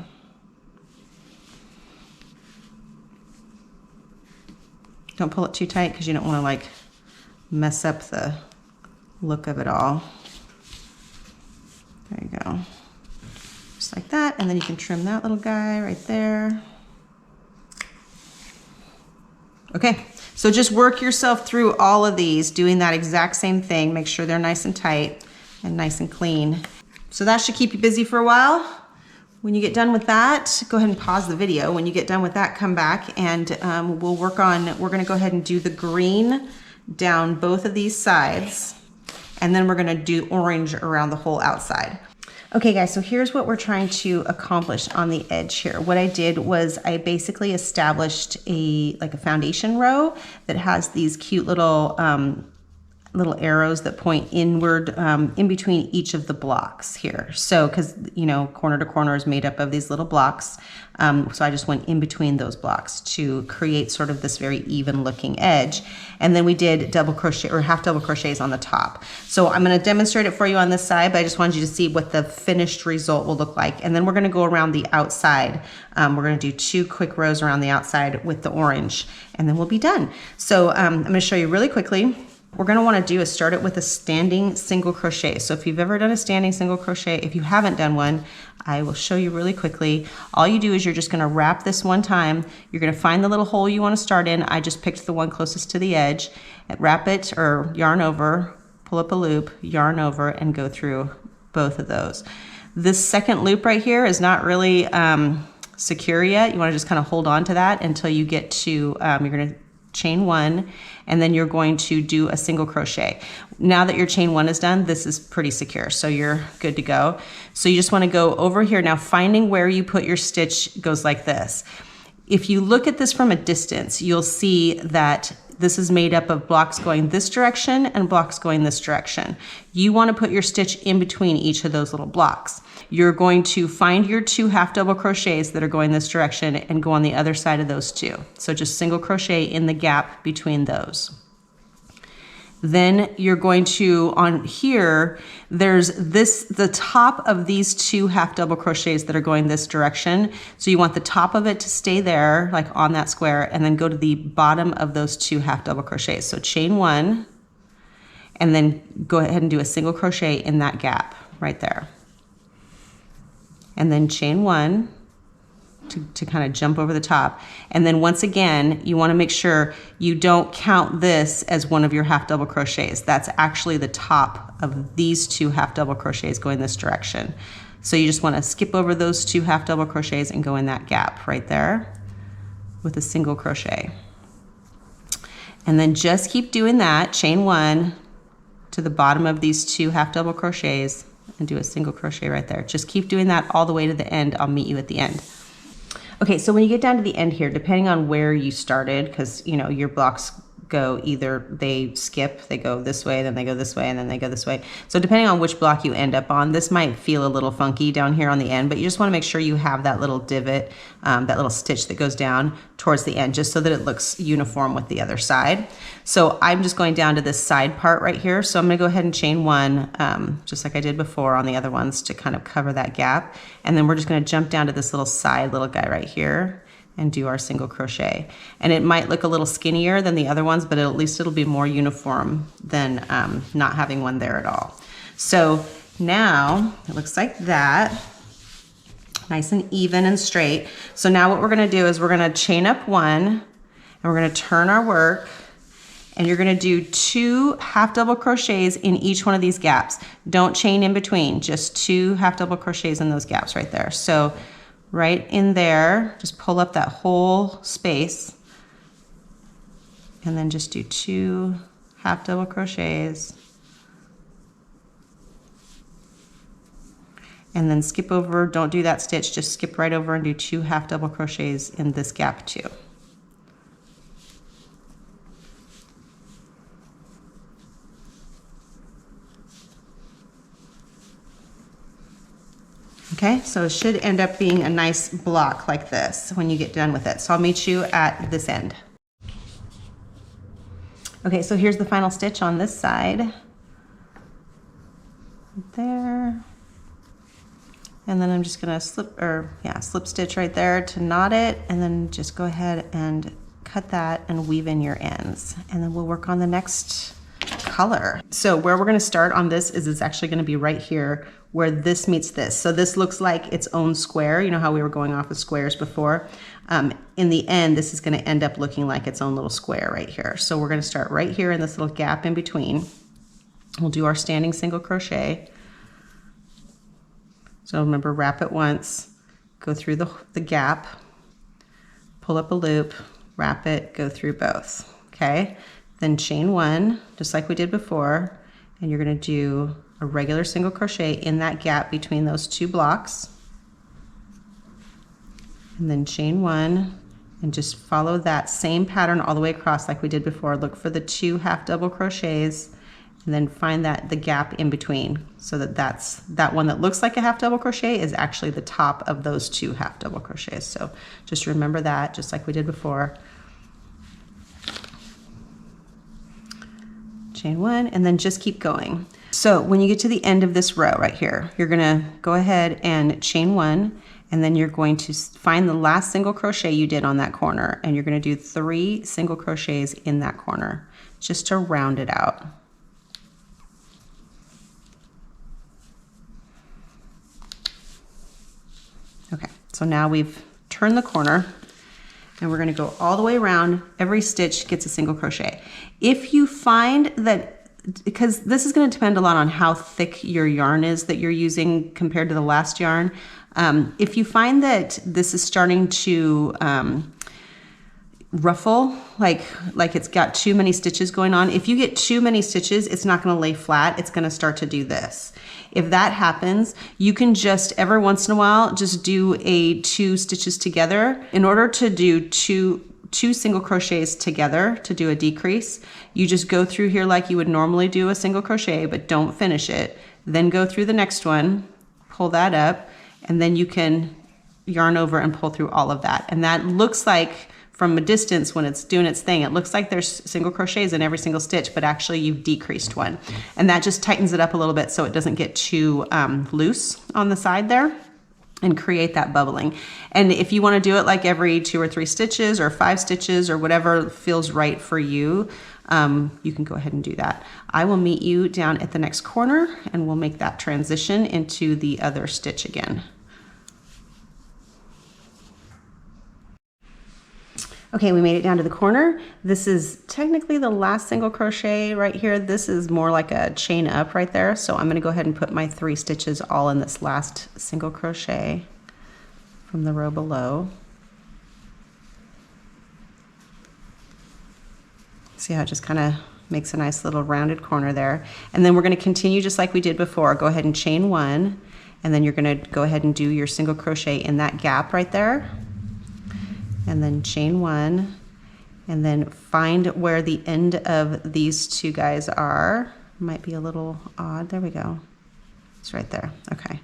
Don't pull it too tight because you don't want to like mess up the look of it all. There you go. Just like that. And then you can trim that little guy right there. Okay, so just work yourself through all of these, doing that exact same thing. Make sure they're nice and tight and nice and clean. So that should keep you busy for a while. When you get done with that, go ahead and pause the video. When you get done with that, come back and we're gonna go ahead and do the green down both of these sides, and then we're gonna do orange around the whole outside. Okay guys, so here's what we're trying to accomplish on the edge here. What I did was I basically established a foundation row that has these cute little arrows that point inward in between each of the blocks here. So, because you know, corner to corner is made up of these little blocks. So I just went in between those blocks to create sort of this very even looking edge. And then we did double crochet or half double crochets on the top. So I'm going to demonstrate it for you on this side, but I just wanted you to see what the finished result will look like. And then we're going to go around the outside. We're going to do 2 quick rows around the outside with the orange, and then we'll be done. So I'm going to show you really quickly. We're going to want to do is start it with a standing single crochet. So if you've ever done a standing single crochet, if you haven't done one, I will show you really quickly. All you do is you're just going to wrap this one time. You're going to find the little hole you want to start in. I just picked the one closest to the edge. Wrap it or yarn over, pull up a loop, yarn over, and go through both of those. This second loop right here is not really secure yet. You want to just kind of hold on to that until you get to, you're going to chain 1, and then you're going to do a single crochet. Now that your chain 1 is done, this is pretty secure, so you're good to go. So you just want to go over here. Now finding where you put your stitch goes like this. If you look at this from a distance, you'll see that this is made up of blocks going this direction and blocks going this direction. You want to put your stitch in between each of those little blocks. You're going to find your 2 half double crochets that are going this direction and go on the other side of those 2. So just single crochet in the gap between those. Then you're going to, on here, there's the top of these 2 half double crochets that are going this direction. So you want the top of it to stay there, like on that square, and then go to the bottom of those 2 half double crochets. So chain 1, and then go ahead and do a single crochet in that gap right there. And then chain 1, to kind of jump over the top. And then once again, you want to make sure you don't count this as one of your half double crochets. That's actually the top of these 2 half double crochets going this direction. So you just want to skip over those 2 half double crochets and go in that gap right there with a single crochet. And then just keep doing that, chain 1 to the bottom of these 2 half double crochets and do a single crochet right there. Just keep doing that all the way to the end. I'll meet you at the end. Okay, so when you get down to the end here, depending on where you started, because you know your blocks go either they skip, they go this way, then they go this way, and then they go this way. So depending on which block you end up on, this might feel a little funky down here on the end, but you just want to make sure you have that little divot, that little stitch that goes down towards the end, just so that it looks uniform with the other side. So I'm just going down to this side part right here. So I'm going to go ahead and chain 1, just like I did before on the other ones, to kind of cover that gap. And then we're just going to jump down to this little side little guy right here and do our single crochet. And it might look a little skinnier than the other ones, but at least it'll be more uniform than not having one there at all. So now it looks like that, nice and even and straight. So now what we're gonna do is we're gonna chain up 1 and we're gonna turn our work, and you're gonna do 2 half double crochets in each one of these gaps. Don't chain in between, just 2 half double crochets in those gaps right there. So right in there, just pull up that whole space and then just do 2 half double crochets and then skip over, don't do that stitch, just skip right over and do 2 half double crochets in this gap too. Okay, so it should end up being a nice block like this when you get done with it. So I'll meet you at this end. Okay, so here's the final stitch on this side. Right there. And then I'm just gonna slip stitch right there to knot it, and then just go ahead and cut that and weave in your ends. And then we'll work on the next color. So where we're gonna start on this is it's actually gonna be right here where this meets this. So this looks like its own square. You know how we were going off of squares before? In the end, this is gonna end up looking like its own little square right here. So we're gonna start right here in this little gap in between. We'll do our standing single crochet. So remember, wrap it once, go through the gap, pull up a loop, wrap it, go through both, okay? Then chain 1, just like we did before, and you're gonna do a regular single crochet in that gap between those 2 blocks. And then chain 1 and just follow that same pattern all the way across like we did before. Look for the 2 half double crochets and then find the gap in between, so that one that looks like a half double crochet is actually the top of those 2 half double crochets. So just remember that, just like we did before. Chain 1 and then just keep going. So when you get to the end of this row right here, you're gonna go ahead and chain 1, and then you're going to find the last single crochet you did on that corner, and you're gonna do 3 single crochets in that corner just to round it out. Okay, so now we've turned the corner and we're gonna go all the way around. Every stitch gets a single crochet. If you find that, because this is going to depend a lot on how thick your yarn is that you're using compared to the last yarn. If you find that this is starting to ruffle, like it's got too many stitches going on, if you get too many stitches, it's not going to lay flat. It's going to start to do this. If that happens, you can just every once in a while just do 2 stitches together. In order to do two single crochets together to do a decrease, you just go through here like you would normally do a single crochet, but don't finish it. Then go through the next one, pull that up, and then you can yarn over and pull through all of that. And that looks like, from a distance when it's doing its thing, it looks like there's single crochets in every single stitch, but actually you've decreased one. And that just tightens it up a little bit so it doesn't get too loose on the side there and create that bubbling. And if you want to do it like every 2 or 3 stitches or 5 stitches or whatever feels right for you, you can go ahead and do that. I will meet you down at the next corner and we'll make that transition into the other stitch again. Okay, we made it down to the corner. This is technically the last single crochet right here. This is more like a chain up right there. So I'm gonna go ahead and put my 3 stitches all in this last single crochet from the row below. See how it just kind of makes a nice little rounded corner there. And then we're gonna continue just like we did before. Go ahead and chain 1, and then you're gonna go ahead and do your single crochet in that gap right there. And then chain 1, and then find where the end of these 2 guys are. Might be a little odd. There we go. It's right there. Okay.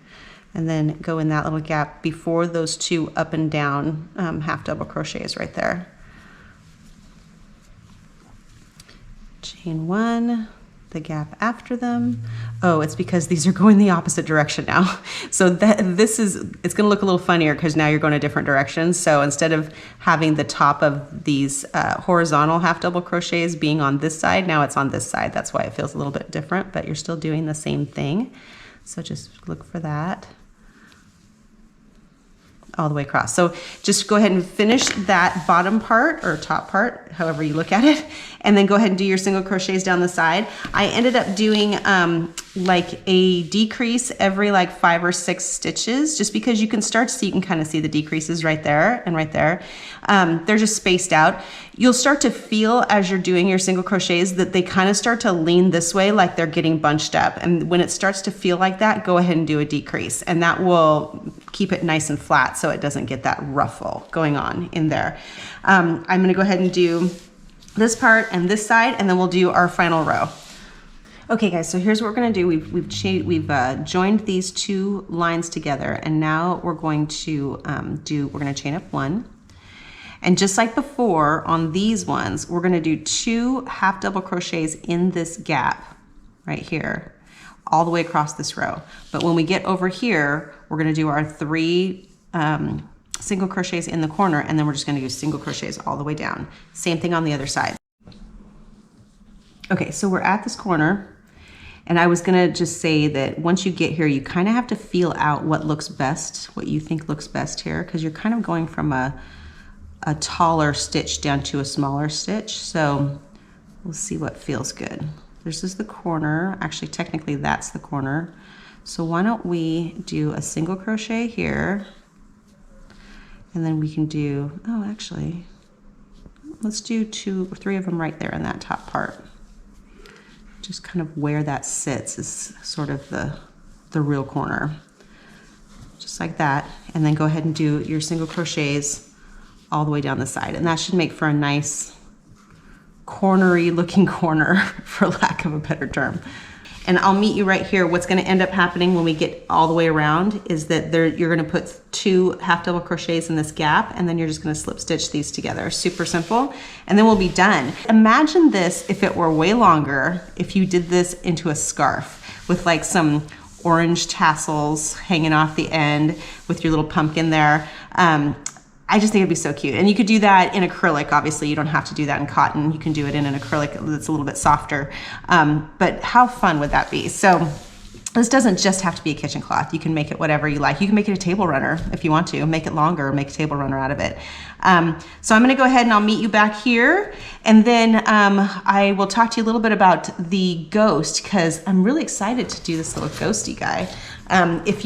And then go in that little gap before those 2 up and down half double crochets right there. Chain 1, the gap after them. Oh, it's because these are going the opposite direction now. So it's gonna look a little funnier because now you're going a different direction. So instead of having the top of these horizontal half double crochets being on this side, now it's on this side. That's why it feels a little bit different, but you're still doing the same thing. So just look for that all the way across. So just go ahead and finish that bottom part or top part, however you look at it, and then go ahead and do your single crochets down the side. I ended up doing like a decrease every like 5 or 6 stitches, just because you can start to see, you can kind of see the decreases right there and right there. They're just spaced out. You'll start to feel as you're doing your single crochets that they kind of start to lean this way, like they're getting bunched up. And when it starts to feel like that, go ahead and do a decrease, and that will keep it nice and flat so it doesn't get that ruffle going on in there. I'm gonna go ahead and do this part and this side, and then we'll do our final row. Okay guys, so here's what we're gonna do. We've joined these 2 lines together, and now we're going to we're gonna chain up 1. And just like before on these ones, we're gonna do 2 half double crochets in this gap right here, all the way across this row. But when we get over here, we're gonna do our 3 single crochets in the corner, and then we're just gonna do single crochets all the way down. Same thing on the other side. Okay, so we're at this corner, and I was gonna just say that once you get here, you kind of have to feel out what looks best, what you think looks best here, because you're kind of going from a taller stitch down to a smaller stitch. So we'll see what feels good. This is the corner. Actually, technically that's the corner. So why don't we do a single crochet here, and then we can do, oh, actually, let's do 2 or 3 of them right there in that top part. Just kind of where that sits is sort of the real corner. Just like that. And then go ahead and do your single crochets all the way down the side. And that should make for a nice cornery looking corner, for lack of a better term. And I'll meet you right here. What's gonna end up happening when we get all the way around is that you're gonna put 2 half double crochets in this gap, and then you're just gonna slip stitch these together. Super simple. And then we'll be done. Imagine this if it were way longer, if you did this into a scarf with like some orange tassels hanging off the end with your little pumpkin there. I just think it'd be so cute. And you could do that in acrylic. Obviously, you don't have to do that in cotton. You can do it in an acrylic that's a little bit softer. But how fun would that be? So this doesn't just have to be a kitchen cloth. You can make it whatever you like. You can make it a table runner if you want to. Make it longer, make a table runner out of it. So I'm gonna go ahead and I'll meet you back here. And then I will talk to you a little bit about the ghost, because I'm really excited to do this little ghosty guy. If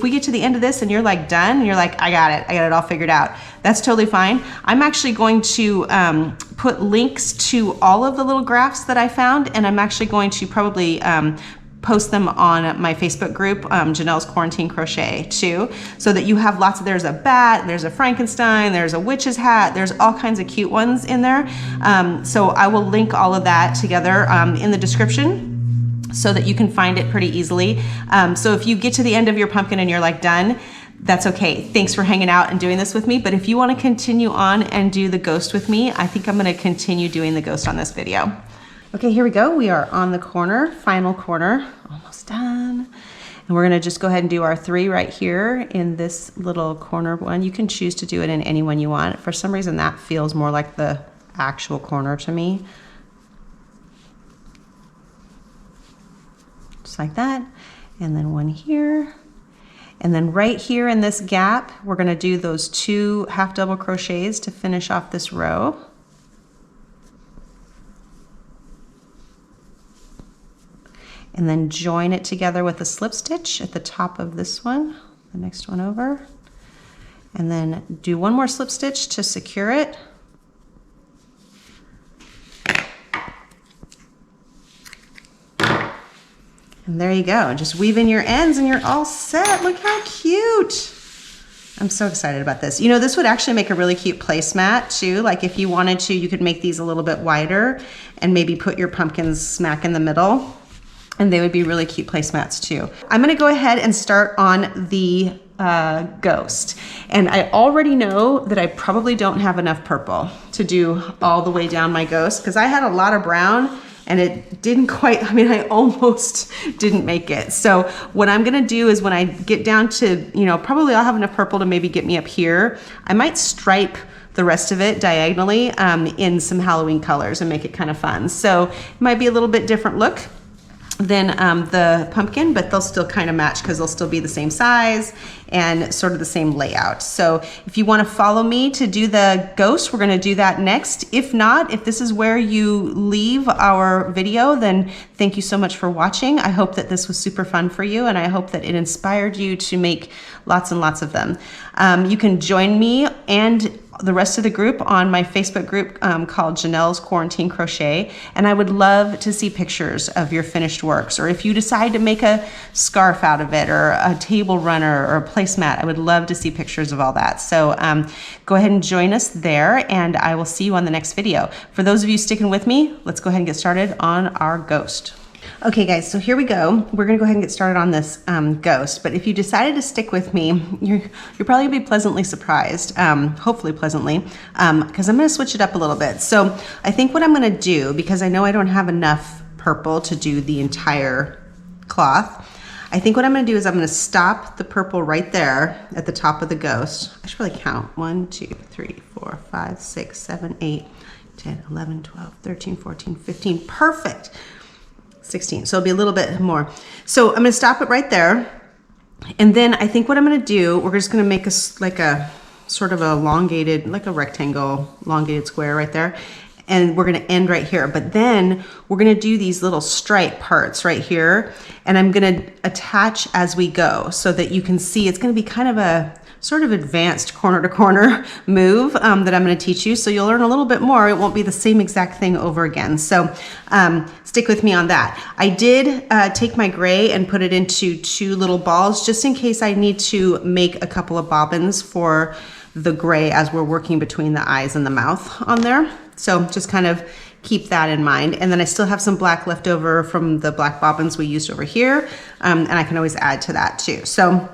we get to the end of this and you're like done, and you're like, I got it all figured out, that's totally fine. I'm actually going to put links to all of the little graphs that I found, and I'm actually going to probably post them on my Facebook group, Ginell's Quarantine Crochet too, so that you have lots of, there's a bat, there's a Frankenstein, there's a witch's hat, there's all kinds of cute ones in there. So I will link all of that together in the description, so that you can find it pretty easily. So if you get to the end of your pumpkin and you're like done, that's okay. Thanks for hanging out and doing this with me. But if you want to continue on and do the ghost with me, I think I'm going to continue doing the ghost on this video. Okay, here we go. We are on the corner, final corner, almost done. And we're going to just go ahead and do our 3 right here in this little corner one. You can choose to do it in any one you want. For some reason, that feels more like the actual corner to me. Just like that. And then 1 here. And then right here in this gap, we're going to do those 2 half double crochets to finish off this row. And then join it together with a slip stitch at the top of this one, the next one over. And then do 1 more slip stitch to secure it. And there you go. Just weave in your ends and you're all set. Look how cute. I'm so excited about this. You know, this would actually make a really cute placemat too. Like if you wanted to, you could make these a little bit wider and maybe put your pumpkins smack in the middle. And they would be really cute placemats too. I'm gonna go ahead and start on the ghost. And I already know that I probably don't have enough purple to do all the way down my ghost because I had a lot of brown and it didn't quite, I mean, I almost didn't make it. So what I'm gonna do is when I get down to, you know, probably I'll have enough purple to maybe get me up here, I might stripe the rest of it diagonally in some Halloween colors and make it kind of fun. So it might be a little bit different look than the pumpkin, but they'll still kind of match because they'll still be the same size and sort of the same layout. So if you want to follow me to do the ghost, we're going to do that next. If not, if this is where you leave our video, then thank you so much for watching. I hope that this was super fun for you, and I hope that it inspired you to make lots and lots of them. You can join me and the rest of the group on my Facebook group called Ginell's Quarantine Crochet, and I would love to see pictures of your finished works, or if you decide to make a scarf out of it, or a table runner, or a placemat, I would love to see pictures of all that. So go ahead and join us there, and I will see you on the next video. For those of you sticking with me, let's go ahead and get started on our ghost. Okay guys, so here we go. We're gonna go ahead and get started on this ghost, but if you decided to stick with me, you're probably gonna be pleasantly surprised, hopefully pleasantly, because I'm gonna switch it up a little bit. So I think what I'm gonna do, because I know I don't have enough purple to do the entire cloth, I think what I'm gonna do is I'm gonna stop the purple right there at the top of the ghost. I should probably count 1, 2, 3, 4, 5, 6, 7, 8, 10, 11, 12, 13, 14, 15, perfect. 16, so it'll be a little bit more. So I'm gonna stop it right there. And then I think what I'm gonna do, we're just gonna make like a sort of a elongated, like a rectangle, elongated square right there. And we're gonna end right here. But then we're gonna do these little stripe parts right here. And I'm gonna attach as we go so that you can see it's gonna be kind of a sort of advanced corner to corner move that I'm going to teach you. So you'll learn a little bit more. It won't be the same exact thing over again. So stick with me on that. I did take my gray and put it into 2 little balls just in case I need to make a couple of bobbins for the gray as we're working between the eyes and the mouth on there. So just kind of keep that in mind. And then I still have some black left over from the black bobbins we used over here. And I can always add to that too. So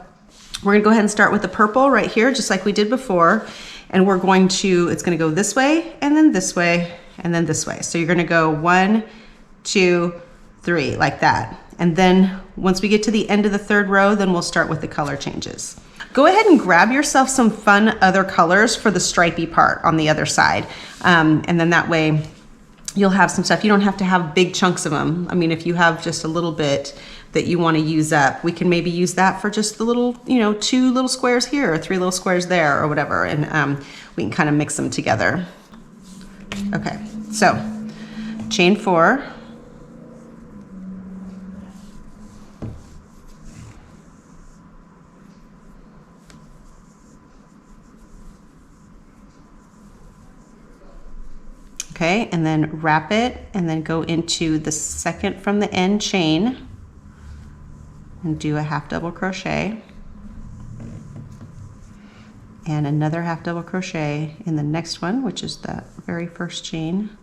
we're gonna go ahead and start with the purple right here, just like we did before. And we're going to, it's gonna go this way, and then this way, and then this way. So you're gonna go 1, 2, 3, like that. And then once we get to the end of the 3rd row, then we'll start with the color changes. Go ahead and grab yourself some fun other colors for the stripey part on the other side. And then that way you'll have some stuff. You don't have to have big chunks of them. I mean, if you have just a little bit that you want to use up, we can maybe use that for just the little, you know, 2 little squares here or 3 little squares there or whatever. And we can kind of mix them together. Okay, so chain 4. Okay, and then wrap it and then go into the 2nd from the end chain and do a half double crochet and another half double crochet in the next one, which is the very first chain.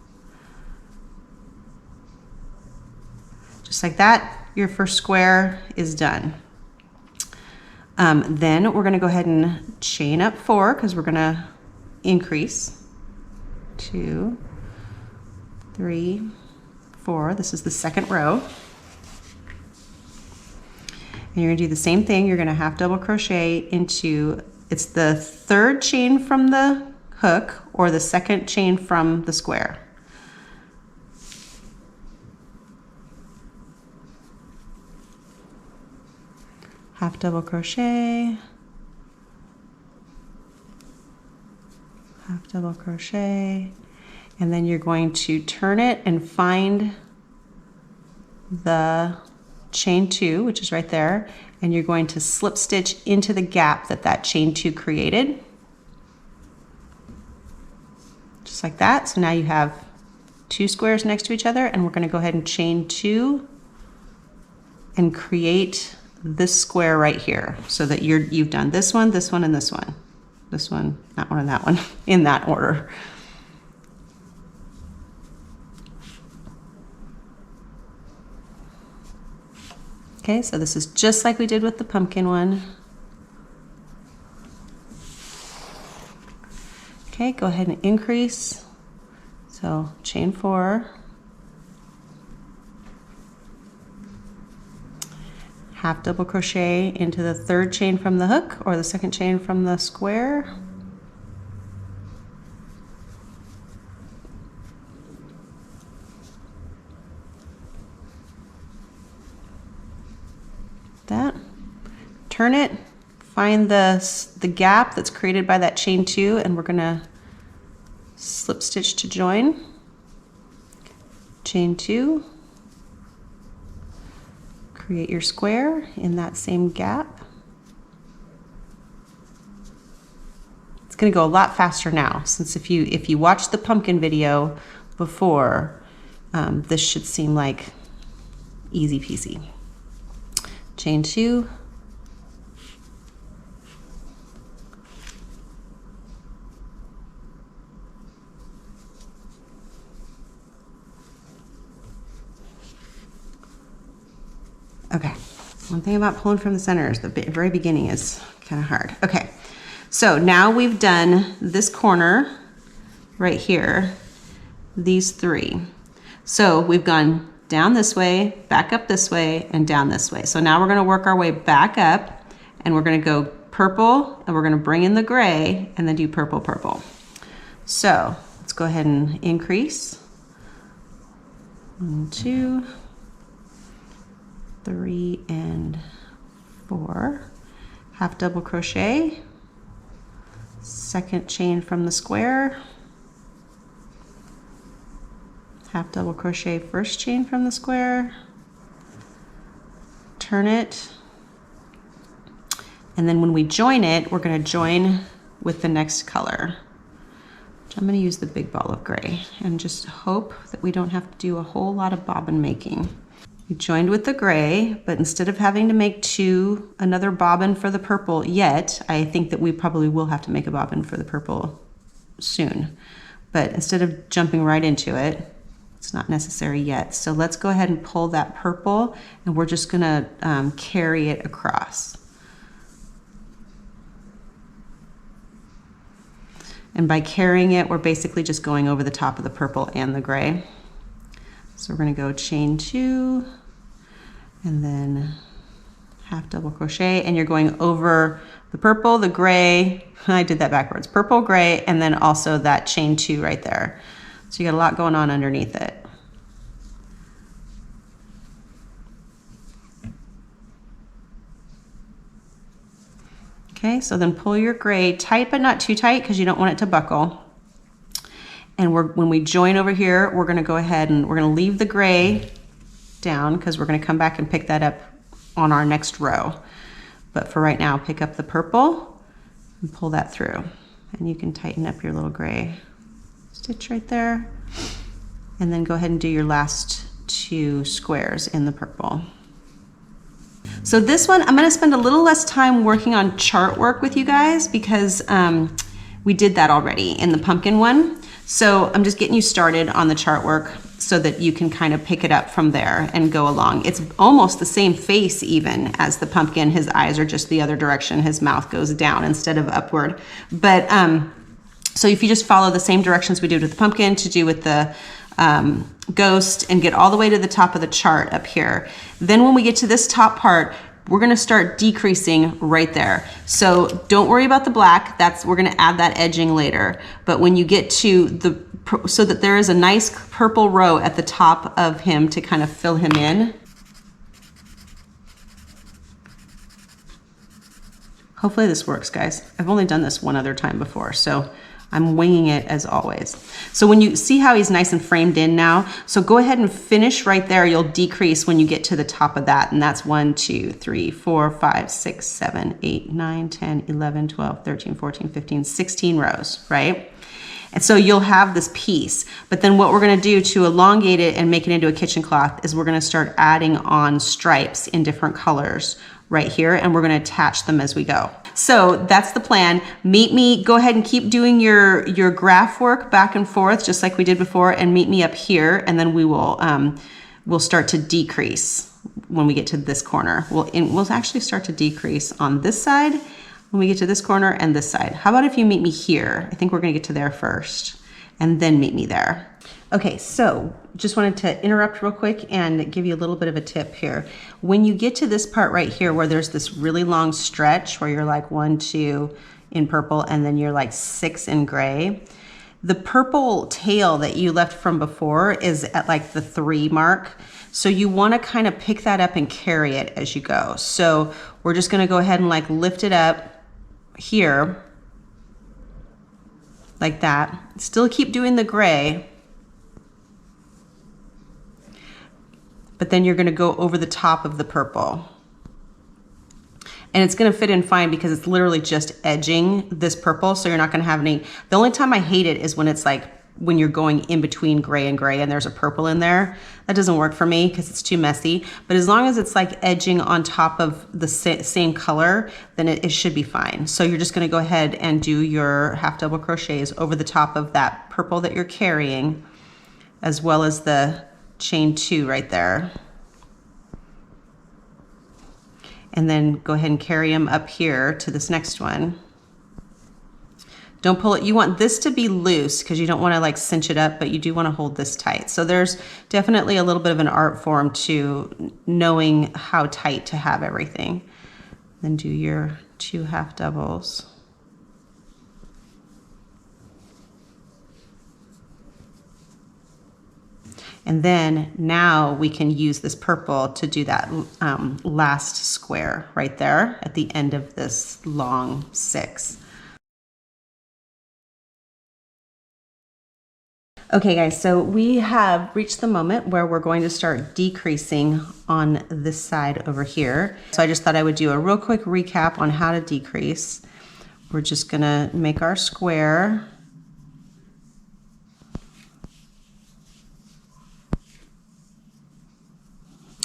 Just like that, your first square is done. Then we're gonna go ahead and chain up 4 because we're gonna increase 2, 3, 4. This is the 2nd row. And you're gonna do the same thing. You're gonna half double crochet into, it's the 3rd chain from the hook or the 2nd chain from the square. half double crochet, half double crochet, and then you're going to turn it and find the chain 2, which is right there, and you're going to slip stitch into the gap that chain 2 created. Just like that. So now you have 2 squares next to each other, and we're going to go ahead and chain 2 and create this square right here, so that you've done this one, and this one. This one, that one, and that one, in that order. Okay, so this is just like we did with the pumpkin one. Okay, go ahead and increase. So chain 4. Half double crochet into the 3rd chain from the hook, or the 2nd chain from the square. That. Turn it, find the gap that's created by that chain 2, and we're gonna slip stitch to join. Chain 2. Create your square in that same gap. It's going to go a lot faster now, since if you watched the pumpkin video before, this should seem like easy peasy. Chain 2. Okay, one thing about pulling from the center is the very beginning is kind of hard. Okay, so now we've done this corner right here, these 3. So we've gone down this way, back up this way, and down this way. So now we're gonna work our way back up, and we're gonna go purple, and we're gonna bring in the gray, and then do purple, purple. So let's go ahead and increase. 1, 2, 3, and 4. Half double crochet, 2nd chain from the square, half double crochet, 1st chain from the square, turn it, and then when we join it, we're going to join with the next color. I'm going to use the big ball of gray and just hope that we don't have to do a whole lot of bobbin making. We joined with the gray, but instead of having to make another bobbin for the purple yet, I think that we probably will have to make a bobbin for the purple soon. But instead of jumping right into it, it's not necessary yet. So let's go ahead and pull that purple, and we're just gonna carry it across. And by carrying it, we're basically just going over the top of the purple and the gray. So we're gonna go chain 2, and then half double crochet, and you're going over the purple, the gray, I did that backwards, purple, gray, and then also that chain 2 right there. So you got a lot going on underneath it. Okay, so then pull your gray tight, but not too tight, because you don't want it to buckle. And when we join over here, we're gonna go ahead and we're gonna leave the gray down, because we're gonna come back and pick that up on our next row. But for right now, pick up the purple and pull that through. And you can tighten up your little gray stitch right there. And then go ahead and do your last 2 squares in the purple. So this one, I'm gonna spend a little less time working on chart work with you guys, because we did that already in the pumpkin one. So I'm just getting you started on the chart work so that you can kind of pick it up from there and go along. It's almost the same face even as the pumpkin. His eyes are just the other direction. His mouth goes down instead of upward. But so if you just follow the same directions we did with the pumpkin to do with the ghost, and get all the way to the top of the chart up here. Then when we get to this top part, we're gonna start decreasing right there. So don't worry about the black, we're gonna add that edging later. But when you get to so that there is a nice purple row at the top of him to kind of fill him in. Hopefully this works, guys. I've only done this one other time before, so I'm winging it as always. So when you see how he's nice and framed in now, so go ahead and finish right there. You'll decrease when you get to the top of that, and that's 1, 2, 3, 4, 5, 6, 7, 8, 9, 10, 11, 12, 13, 14, 15, 16 rows, right? And so you'll have this piece, but then what we're gonna do to elongate it and make it into a kitchen cloth is we're gonna start adding on stripes in different colors right here, and we're gonna attach them as we go. So that's the plan. Meet me, go ahead and keep doing your graph work back and forth, just like we did before, and meet me up here, and then we will we'll start to decrease when we get to this corner. We'll actually start to decrease on this side when we get to this corner and this side. How about if you meet me here? I think we're gonna get to there first, and then meet me there. Okay, so just wanted to interrupt real quick and give you a little bit of a tip here. When you get to this part right here where there's this really long stretch where you're like 1, 2 in purple and then you're like 6 in gray, the purple tail that you left from before is at like the 3 mark. So you wanna kind of pick that up and carry it as you go. So we're just gonna go ahead and like lift it up here like that. Still keep doing the gray, but then you're gonna go over the top of the purple. And it's gonna fit in fine because it's literally just edging this purple, so you're not gonna have any, the only time I hate it is when it's like, when you're going in between gray and gray and there's a purple in there. That doesn't work for me because it's too messy. But as long as it's like edging on top of the same color, then it should be fine. So you're just gonna go ahead and do your half double crochets over the top of that purple that you're carrying, as well as the chain 2 right there. And then go ahead and carry them up here to this next one. Don't pull it. You want this to be loose because you don't want to like cinch it up, but you do want to hold this tight. So there's definitely a little bit of an art form to knowing how tight to have everything. Then do your 2 half doubles. And then now we can use this purple to do that last square right there at the end of this long 6. Okay guys, so we have reached the moment where we're going to start decreasing on this side over here. So I just thought I would do a real quick recap on how to decrease. We're just gonna make our square.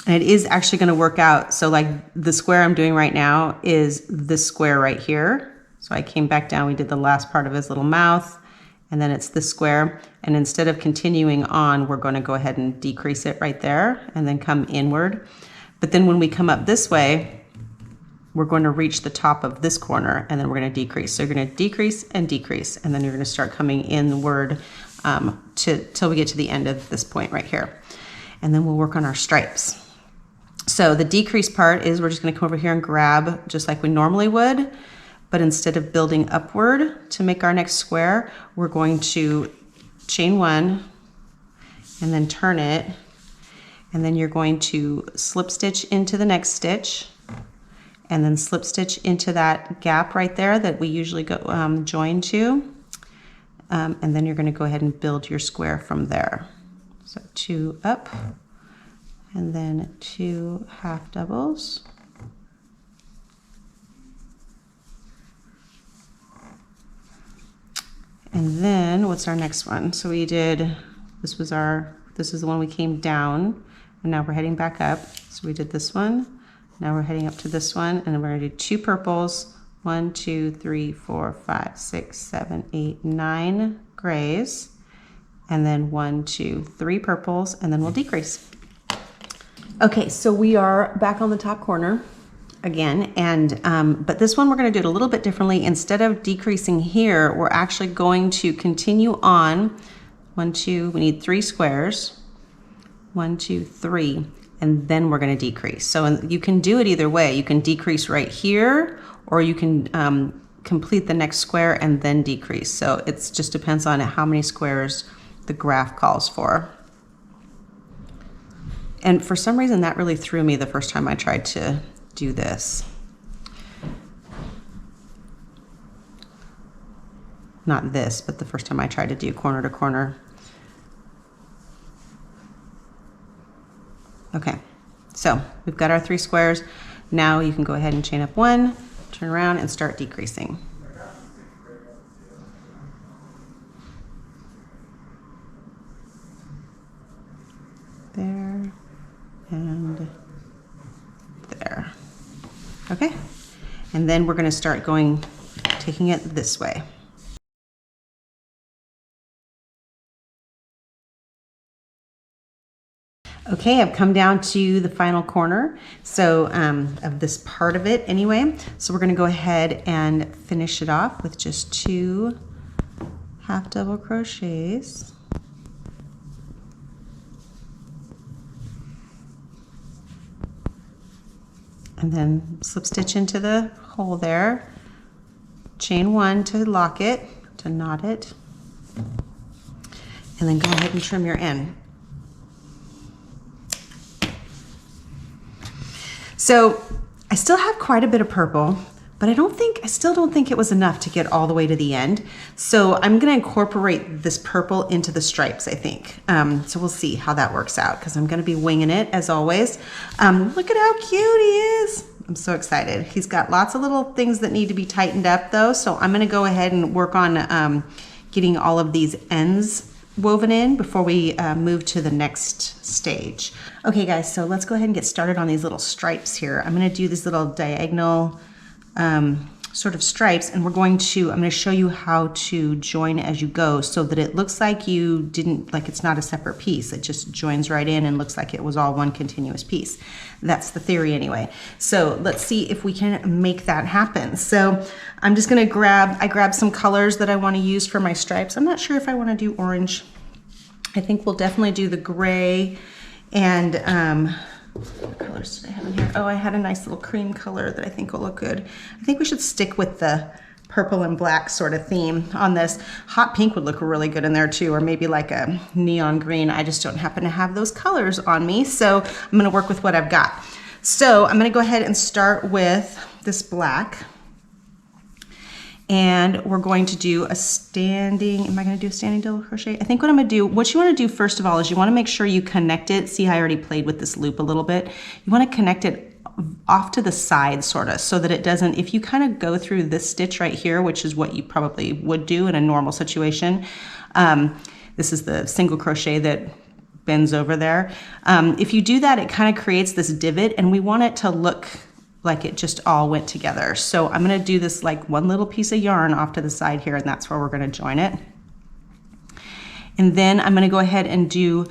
And it is actually gonna work out. So like the square I'm doing right now is this square right here. So I came back down, we did the last part of his little mouth, and then it's this square. And instead of continuing on, we're gonna go ahead and decrease it right there and then come inward. But then when we come up this way, we're going to reach the top of this corner and then we're gonna decrease. So you're gonna decrease, and then you're gonna start coming inward till we get to the end of this point right here. And then we'll work on our stripes. So the decrease part is we're just gonna come over here and grab just like we normally would, but instead of building upward to make our next square, we're going to chain 1 and then turn it, and then you're going to slip stitch into the next stitch and then slip stitch into that gap right there that we usually go join to, and then you're going to go ahead and build your square from there. So 2 up and then 2 half doubles. And then what's our next one? So we did, this is the one we came down, and now we're heading back up. So we did this one, now we're heading up to this one, and then we're gonna do 2 purples, 1, 2, 3, 4, 5, 6, 7, 8, 9 grays, and then 1, 2, 3 purples, and then we'll decrease. Okay, so we are back on the top corner again, and but this one we're going to do it a little bit differently. Instead of decreasing here, we're actually going to continue on. 1, 2, we need 3 squares. 1, 2, 3, and then we're going to decrease. So you can do it either way. You can decrease right here, or you can complete the next square and then decrease. So it just depends on how many squares the graph calls for. And for some reason that really threw me the first time I tried to do this. not this, but the first time I tried to do corner to corner. Okay, so we've got our 3 squares. Now you can go ahead and chain up 1, turn around and start decreasing. There and there. Okay, and then we're going to start taking it this way. Okay, I've come down to the final corner, so of this part of it anyway. So we're going to go ahead and finish it off with just 2 half double crochets. And then slip stitch into the hole there, chain 1 to lock it, to knot it, and then go ahead and trim your end. So I still have quite a bit of purple, but I still don't think it was enough to get all the way to the end. So I'm gonna incorporate this purple into the stripes, I think. So we'll see how that works out, because I'm gonna be winging it as always. Look at how cute he is. I'm so excited. He's got lots of little things that need to be tightened up though. So I'm gonna go ahead and work on getting all of these ends woven in before we move to the next stage. Okay guys, so let's go ahead and get started on these little stripes here. I'm gonna do these little diagonal sort of stripes, and I'm gonna show you how to join as you go so that it looks like it's not a separate piece. It just joins right in and looks like it was all one continuous piece. That's the theory anyway. So let's see if we can make that happen. So I'm just gonna I grabbed some colors that I wanna use for my stripes. I'm not sure if I wanna do orange. I think we'll definitely do the gray and what colors did I have in here? Oh, I had a nice little cream color that I think will look good. I think we should stick with the purple and black sort of theme on this. Hot pink would look really good in there too, or maybe like a neon green. I just don't happen to have those colors on me, so I'm gonna work with what I've got. So I'm gonna go ahead and start with this black. And we're going to do a standing, am I gonna do a standing double crochet? I think what you wanna do first of all is you wanna make sure you connect it. See how I already played with this loop a little bit? You wanna connect it off to the side sort of, so that it doesn't, if you kind of go through this stitch right here, which is what you probably would do in a normal situation. This is the single crochet that bends over there. If you do that, it kind of creates this divot, and we want it to look like it just all went together. So I'm gonna do this like one little piece of yarn off to the side here, and that's where we're gonna join it. And then I'm gonna go ahead and do,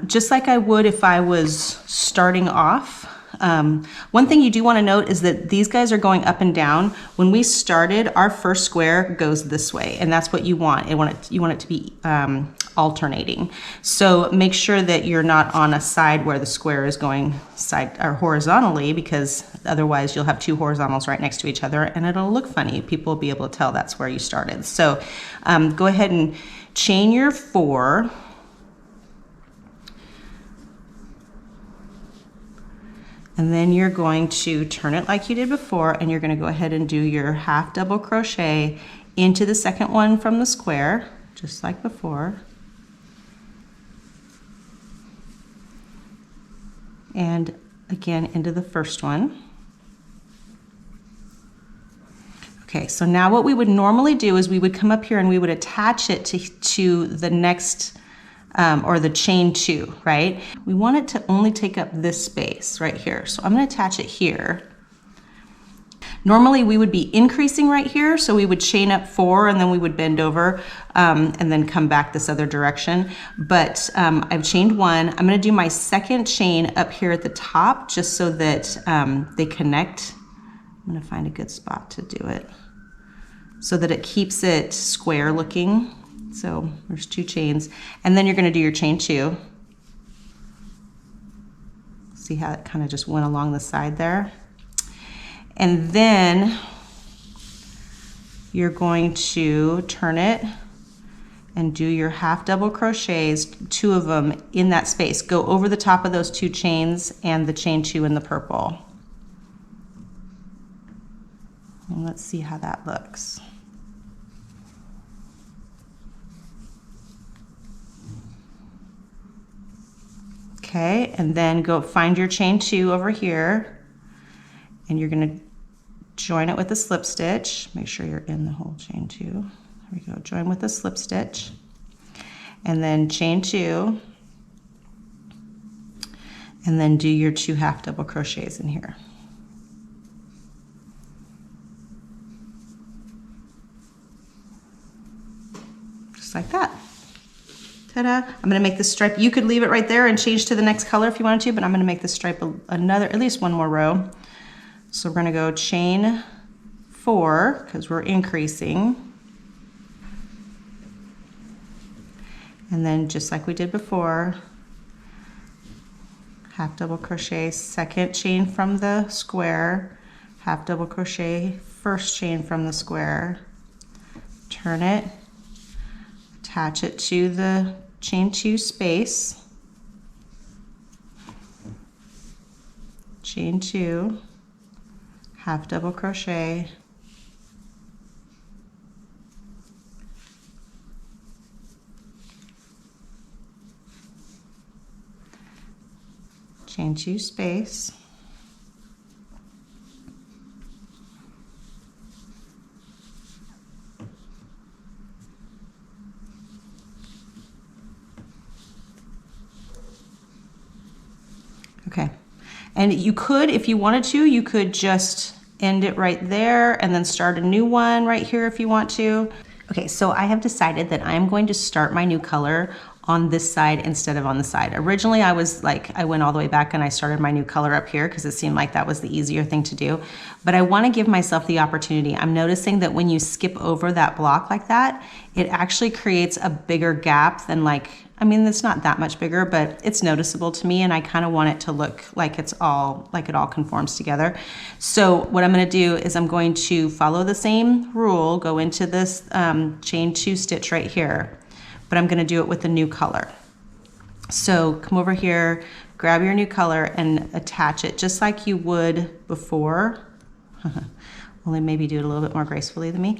just like I would if I was starting off. One thing you do wanna note is that these guys are going up and down. When we started, our first square goes this way, and that's what you want. You want it to be alternating. So make sure that you're not on a side where the square is going side or horizontally, because otherwise you'll have 2 horizontals right next to each other and it'll look funny. People will be able to tell that's where you started. So go ahead and chain your 4. And then you're going to turn it like you did before, and you're going to go ahead and do your half double crochet into the second one from the square, just like before. And again into the first one. Okay, so now what we would normally do is we would come up here and we would attach it to the next or the chain 2, right? We want it to only take up this space right here. So I'm gonna attach it here. Normally we would be increasing right here, so we would chain up 4 and then we would bend over and then come back this other direction. But I've chained 1. I'm gonna do my second chain up here at the top just so that they connect. I'm gonna find a good spot to do it so that it keeps it square looking. So there's 2 chains, and then you're going to do your chain 2. See how it kind of just went along the side there? And then you're going to turn it and do your half double crochets, 2 of them in that space. Go over the top of those 2 chains and the chain 2 in the purple. And let's see how that looks. Okay, and then go find your chain 2 over here, and you're going to join it with a slip stitch. Make sure you're in the whole chain 2. There we go. Join with a slip stitch, and then chain 2, and then do your 2 half double crochets in here. Just like that. Ta-da. I'm going to make this stripe. You could leave it right there and change to the next color if you wanted to, but I'm going to make this stripe at least one more row. So we're going to go chain 4 because we're increasing. And then just like we did before, half double crochet, second chain from the square, half double crochet, first chain from the square, turn it, attach it to the chain 2 space, chain 2, half double crochet, chain 2 space, okay. And you could, if you wanted to, you could just end it right there and then start a new one right here if you want to. Okay, so I have decided that I'm going to start my new color on this side instead of on the side. Originally I was like, I went all the way back and I started my new color up here because it seemed like that was the easier thing to do. But I want to give myself the opportunity. I'm noticing that when you skip over that block like that, it actually creates a bigger gap than like, I mean, it's not that much bigger, but it's noticeable to me, and I kind of want it to look like it all conforms together. So what I'm going to do is I'm going to follow the same rule, go into this chain 2 stitch right here, but I'm going to do it with a new color. So come over here, grab your new color and attach it just like you would before, only maybe do it a little bit more gracefully than me.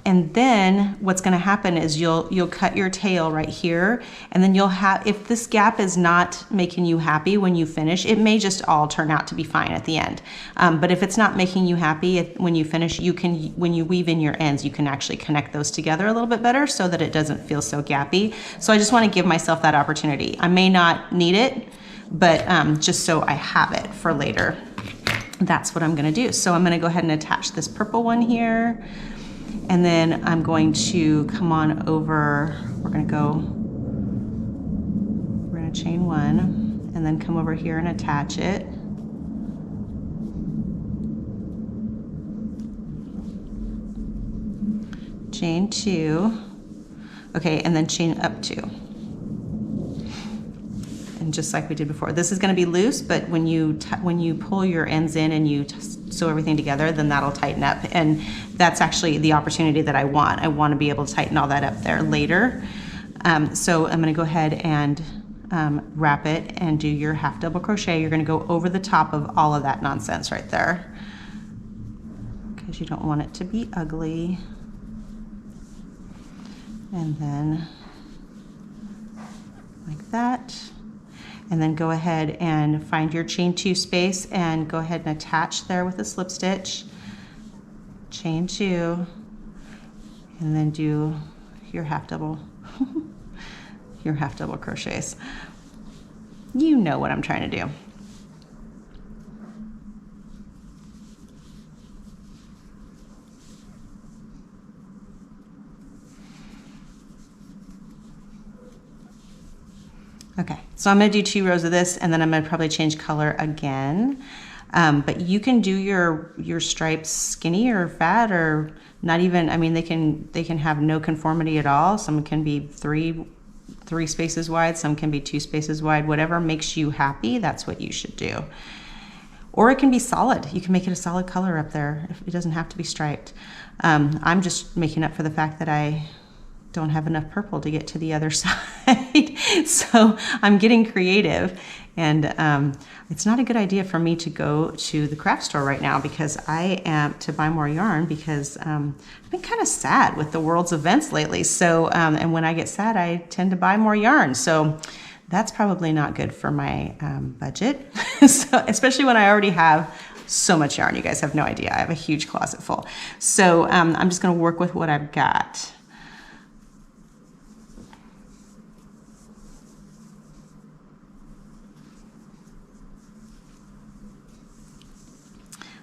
And then what's going to happen is you'll cut your tail right here, and then you'll have, if this gap is not making you happy when you finish, it may just all turn out to be fine at the end. But if it's not making you happy when you finish, you can, when you weave in your ends, you can actually connect those together a little bit better so that it doesn't feel so gappy. So I just want to give myself that opportunity. I may not need it, but just so I have it for later, that's what I'm going to do. So I'm going to go ahead and attach this purple one here. And then I'm going to come on over, we're going to chain 1 and then come over here and attach it. Chain 2, okay, and then chain up 2. And just like we did before, this is going to be loose, but when you pull your ends in and you sew everything together, then that'll tighten up, and that's actually the opportunity that I want. I want to be able to tighten all that up there later. So I'm going to go ahead and wrap it and do your half double crochet. You're going to go over the top of all of that nonsense right there because you don't want it to be ugly. And then like that. And then go ahead and find your chain 2 space and go ahead and attach there with a slip stitch, chain 2, and then do your half double crochets. You know what I'm trying to do. Okay, so I'm going to do 2 rows of this, and then I'm going to probably change color again. But you can do your stripes skinny or fat or not even. I mean, they can have no conformity at all. Some can be three spaces wide. Some can be 2 spaces wide. Whatever makes you happy, that's what you should do. Or it can be solid. You can make it a solid color up there. It doesn't have to be striped. I'm just making up for the fact that I don't have enough purple to get to the other side. So I'm getting creative, and it's not a good idea for me to go to the craft store right now because I am to buy more yarn because I've been kind of sad with the world's events lately. So and when I get sad, I tend to buy more yarn. So That's probably not good for my budget, so, especially when I already have so much yarn. You guys have no idea. I have a huge closet full. So I'm just gonna work with what I've got.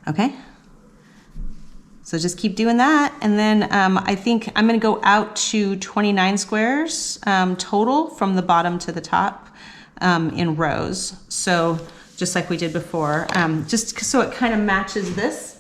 Okay, so just keep doing that. And then I think I'm gonna go out to 29 squares total from the bottom to the top in rows. So just like we did before, just so it kind of matches this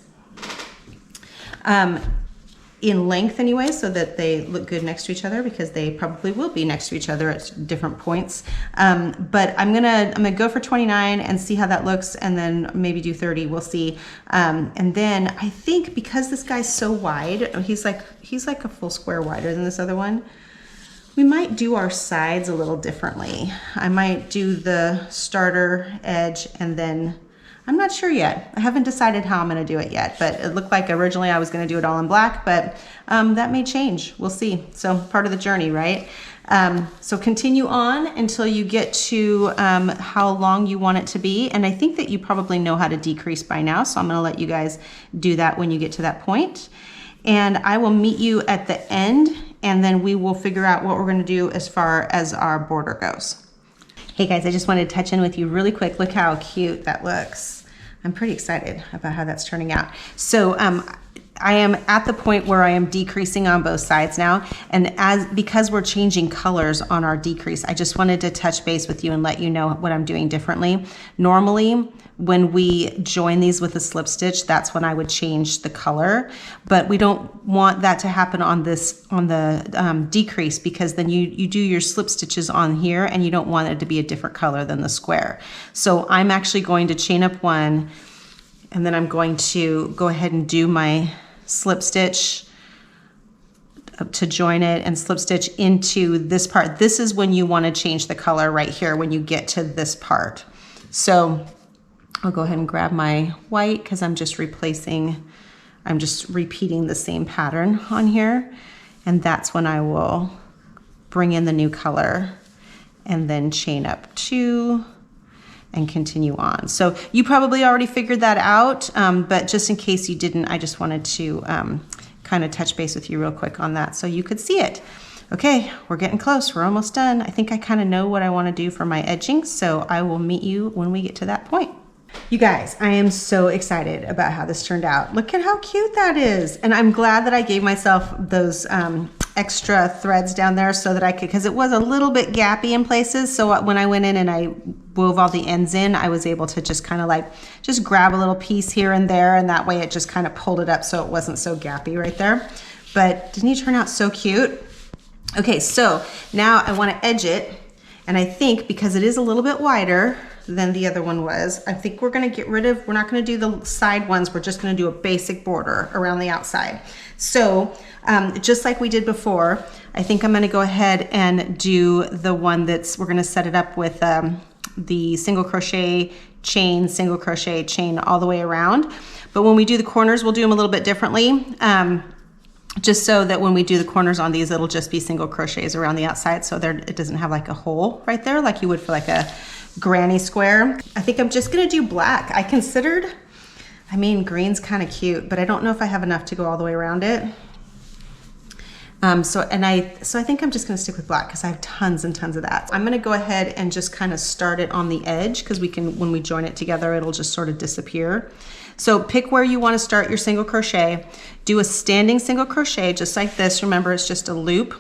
in length anyway, so that they look good next to each other, because they probably will be next to each other at different points. But I'm gonna go for 29 and see how that looks, and then maybe do 30, we'll see. And then I think because this guy's so wide, he's like a full square wider than this other one, we might do our sides a little differently. I might do the starter edge, and then I'm not sure yet. I haven't decided how I'm gonna do it yet, but it looked like originally I was gonna do it all in black, but that may change, we'll see. So part of the journey, right? So continue on until you get to how long you want it to be. And I think that you probably know how to decrease by now, so I'm gonna let you guys do that when you get to that point. And I will meet you at the end, and then we will figure out what we're gonna do as far as our border goes. Hey guys, I just wanted to touch in with you really quick. Look how cute that looks. I'm pretty excited about how that's turning out. So I am at the point where I am decreasing on both sides now, and because we're changing colors on our decrease, I just wanted to touch base with you and let you know what I'm doing differently. Normally, when we join these with a slip stitch, that's when I would change the color, but we don't want that to happen on the decrease, because then you do your slip stitches on here and you don't want it to be a different color than the square. So I'm actually going to chain up one, and then I'm going to go ahead and do my slip stitch to join it and slip stitch into this part. This is when you want to change the color right here when you get to this part. So I'll go ahead and grab my white, because I'm just repeating the same pattern on here. And that's when I will bring in the new color and then chain up 2 and continue on. So you probably already figured that out, but just in case you didn't, I just wanted to kind of touch base with you real quick on that so you could see it. Okay, we're getting close, we're almost done. I think I kind of know what I want to do for my edging, so I will meet you when we get to that point. You guys, I am so excited about how this turned out. Look at how cute that is. And I'm glad that I gave myself those extra threads down there so that I could, because it was a little bit gappy in places. So when I went in and I wove all the ends in, I was able to just kind of like, just grab a little piece here and there, and that way it just kind of pulled it up so it wasn't so gappy right there. But didn't he turn out so cute? Okay, so now I want to edge it. And I think because it is a little bit wider than the other one was, I think we're gonna get rid of, we're not gonna do the side ones, we're just gonna do a basic border around the outside. So just like we did before, I think I'm gonna go ahead and do the one that's, we're gonna set it up with the single crochet chain all the way around. But when we do the corners, we'll do them a little bit differently. Just so that when we do the corners on these, it'll just be single crochets around the outside, so it doesn't have like a hole right there like you would for like a granny square. I think I'm just gonna do black. I mean, green's kind of cute, but I don't know if I have enough to go all the way around it. So I think I'm just gonna stick with black because I have tons and tons of that. I'm gonna go ahead and just kind of start it on the edge, because we can, when we join it together, it'll just sort of disappear. So pick where you want to start your single crochet. Do a standing single crochet just like this. Remember, it's just a loop.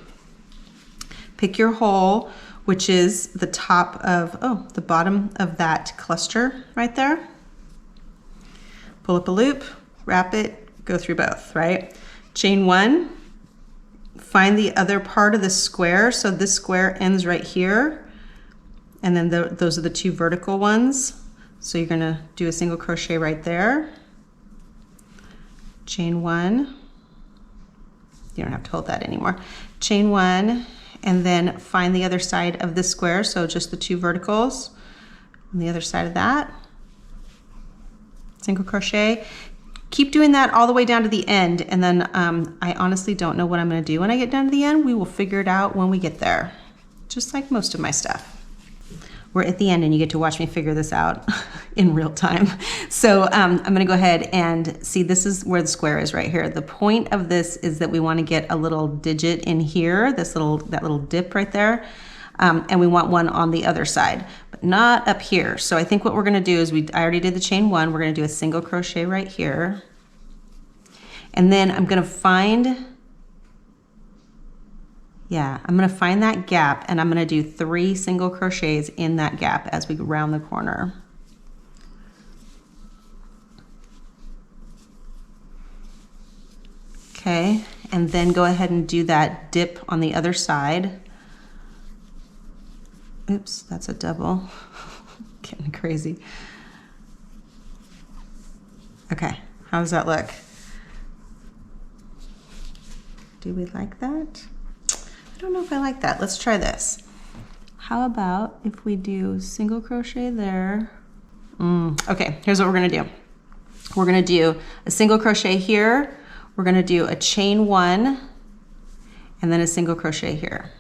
Pick your hole, which is the top of, the bottom of that cluster right there. Pull up a loop, wrap it, go through both, right? Chain 1, find the other part of the square. So this square ends right here. And then those are the 2 vertical ones. So you're gonna do a single crochet right there, chain 1, you don't have to hold that anymore, chain 1, and then find the other side of this square, so just the 2 verticals on the other side of that, single crochet. Keep doing that all the way down to the end, and then I honestly don't know what I'm gonna do when I get down to the end. We will figure it out when we get there, just like most of my stuff. we're at the end and you get to watch me figure this out in real time. So I'm gonna go ahead and see, this is where the square is right here. The point of this is that we wanna get a little digit in here, that little dip right there. And we want one on the other side, but not up here. So I think what we're gonna do is I already did the chain one, we're gonna do a single crochet right here. And then I'm gonna find that gap and I'm gonna do 3 single crochets in that gap as we go round the corner. Okay, and then go ahead and do that dip on the other side. Oops, that's a double. Getting crazy. Okay, how does that look? Do we like that? I don't know if I like that. Let's try this. How about if we do single crochet there? Okay, here's what we're gonna do. We're gonna do a single crochet here. We're gonna do a chain one and then a single crochet here.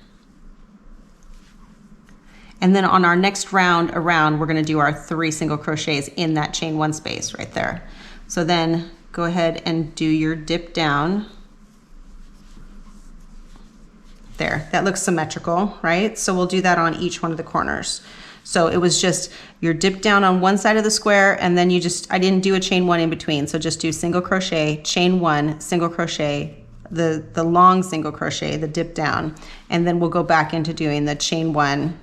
And then on our next round around, we're gonna do our 3 single crochets in that chain one space right there. So then go ahead and do your dip down. There, that looks symmetrical, right? So we'll do that on each one of the corners. So it was just your dip down on one side of the square and then I didn't do a chain one in between. So just do single crochet, chain one, single crochet, the long single crochet, the dip down, and then we'll go back into doing the chain one,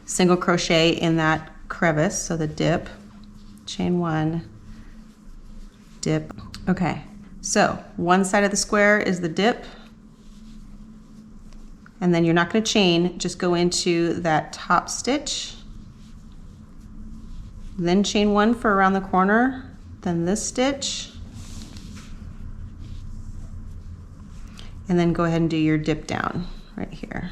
single crochet in that crevice, so the dip, chain one, dip. Okay, so one side of the square is the dip, and then you're not going to chain, just go into that top stitch, then chain one for around the corner, then this stitch, and then go ahead and do your dip down right here.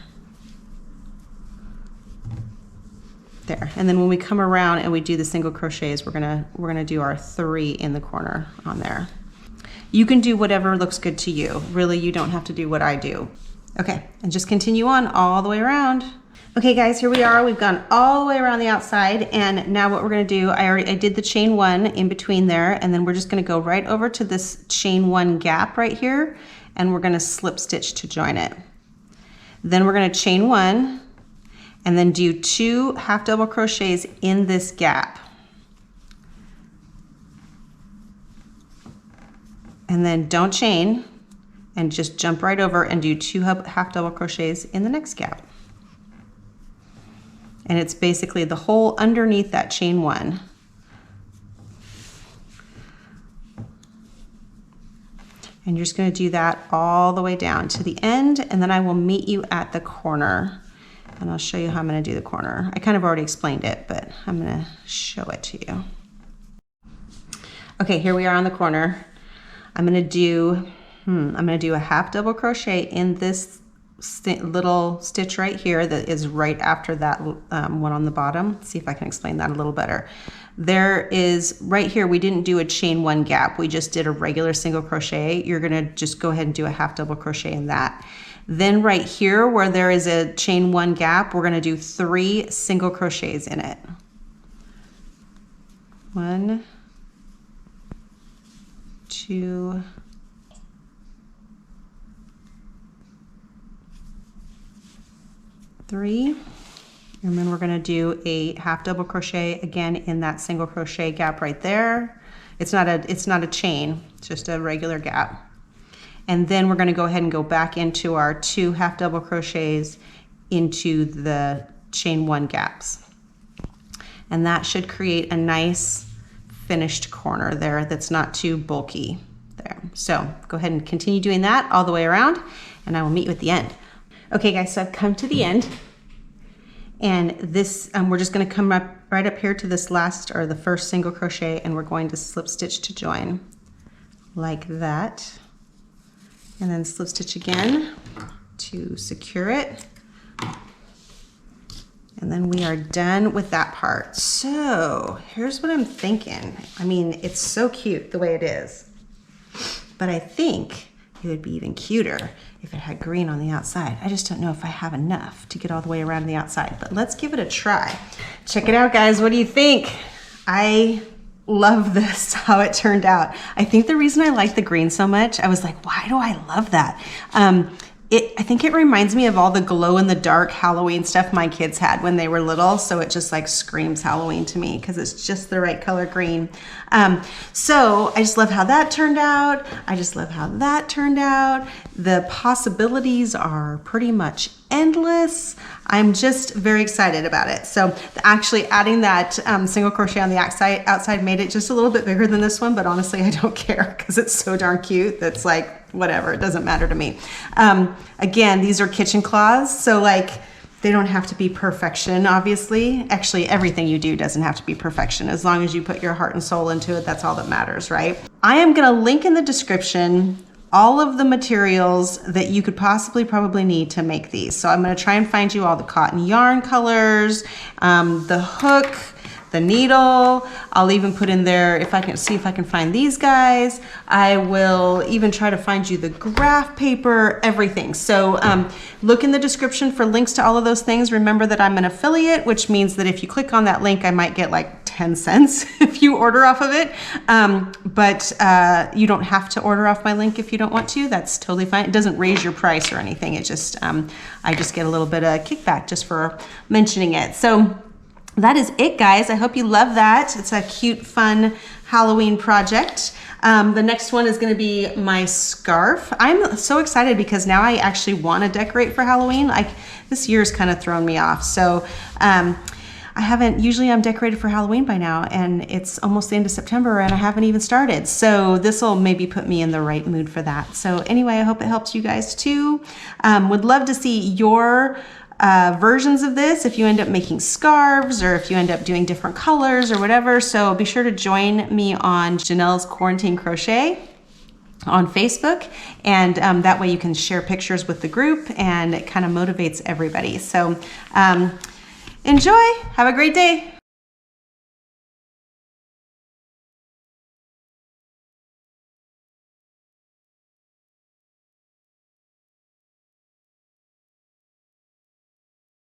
There, and then when we come around and we do the single crochets, we're gonna do our 3 in the corner on there. You can do whatever looks good to you. Really, you don't have to do what I do. Okay, and just continue on all the way around. Okay guys, here we are. We've gone all the way around the outside, and now what we're gonna do, I did the chain one in between there, and then we're just gonna go right over to this chain one gap right here, and we're gonna slip stitch to join it. Then we're gonna chain one, and then do 2 half double crochets in this gap. And then don't chain, and just jump right over and do 2 half double crochets in the next gap. And it's basically the hole underneath that chain one. And you're just gonna do that all the way down to the end, and then I will meet you at the corner. And I'll show you how I'm gonna do the corner. I kind of already explained it, but I'm gonna show it to you. Okay, here we are on the corner. I'm gonna do a half double crochet in this little stitch right here that is right after that one on the bottom. See if I can explain that a little better. There is, right here, we didn't do a chain one gap. We just did a regular single crochet. You're gonna just go ahead and do a half double crochet in that. Then right here where there is a chain one gap, we're gonna do 3 single crochets in it. 1, 2, 3, and then we're gonna do a half double crochet again in that single crochet gap right there. It's not a chain, it's just a regular gap. And then we're gonna go ahead and go back into our 2 half double crochets into the chain one gaps. And that should create a nice finished corner there that's not too bulky there. So go ahead and continue doing that all the way around, and I will meet you at the end. Okay guys, so I've come to the end, and this, we're just gonna come up right up here to this last, or the first single crochet, and we're going to slip stitch to join like that. And then slip stitch again to secure it. And then we are done with that part. So here's what I'm thinking. I mean, it's so cute the way it is. But I think it would be even cuter if it had green on the outside. I just don't know if I have enough to get all the way around the outside, but let's give it a try. Check it out, guys. What do you think? I love this, how it turned out. I think the reason I like the green so much, I was like, why do I love that? I think it reminds me of all the glow in the dark Halloween stuff my kids had when they were little. So it just like screams Halloween to me because it's just the right color green. So I just love how that turned out. I just love how that turned out. The possibilities are pretty much endless. I'm just very excited about it. So actually adding that single crochet on the outside made it just a little bit bigger than this one, but honestly, I don't care because it's so darn cute. That's like, whatever, it doesn't matter to me. Again, these are kitchen claws, so like they don't have to be perfection, obviously. Actually, everything you do doesn't have to be perfection. As long as you put your heart and soul into it, that's all that matters, right? I am gonna link in the description all of the materials that you could probably need to make these. So I'm gonna try and find you all the cotton yarn colors, the hook, the needle. I'll even put in there, if I can see if I can find these guys. I will even try to find you the graph paper, everything. So look in the description for links to all of those things. Remember that I'm an affiliate, which means that if you click on that link, I might get like 10 cents if you order off of it. But you don't have to order off my link if you don't want to. That's totally fine. It doesn't raise your price or anything. It just, I just get a little bit of kickback just for mentioning it. So that is it, guys. I hope you love that. It's a cute, fun Halloween project. The next one is gonna be my scarf. I'm so excited because now I actually wanna decorate for Halloween. Like this year's kind of thrown me off. So usually I'm decorated for Halloween by now and it's almost the end of September and I haven't even started. So this will maybe put me in the right mood for that. So anyway, I hope it helps you guys too. Would love to see your versions of this if you end up making scarves or if you end up doing different colors or whatever. So be sure to join me on Ginell's Quarantine Crochet on Facebook, and that way you can share pictures with the group and it kind of motivates everybody. So enjoy, have a great day.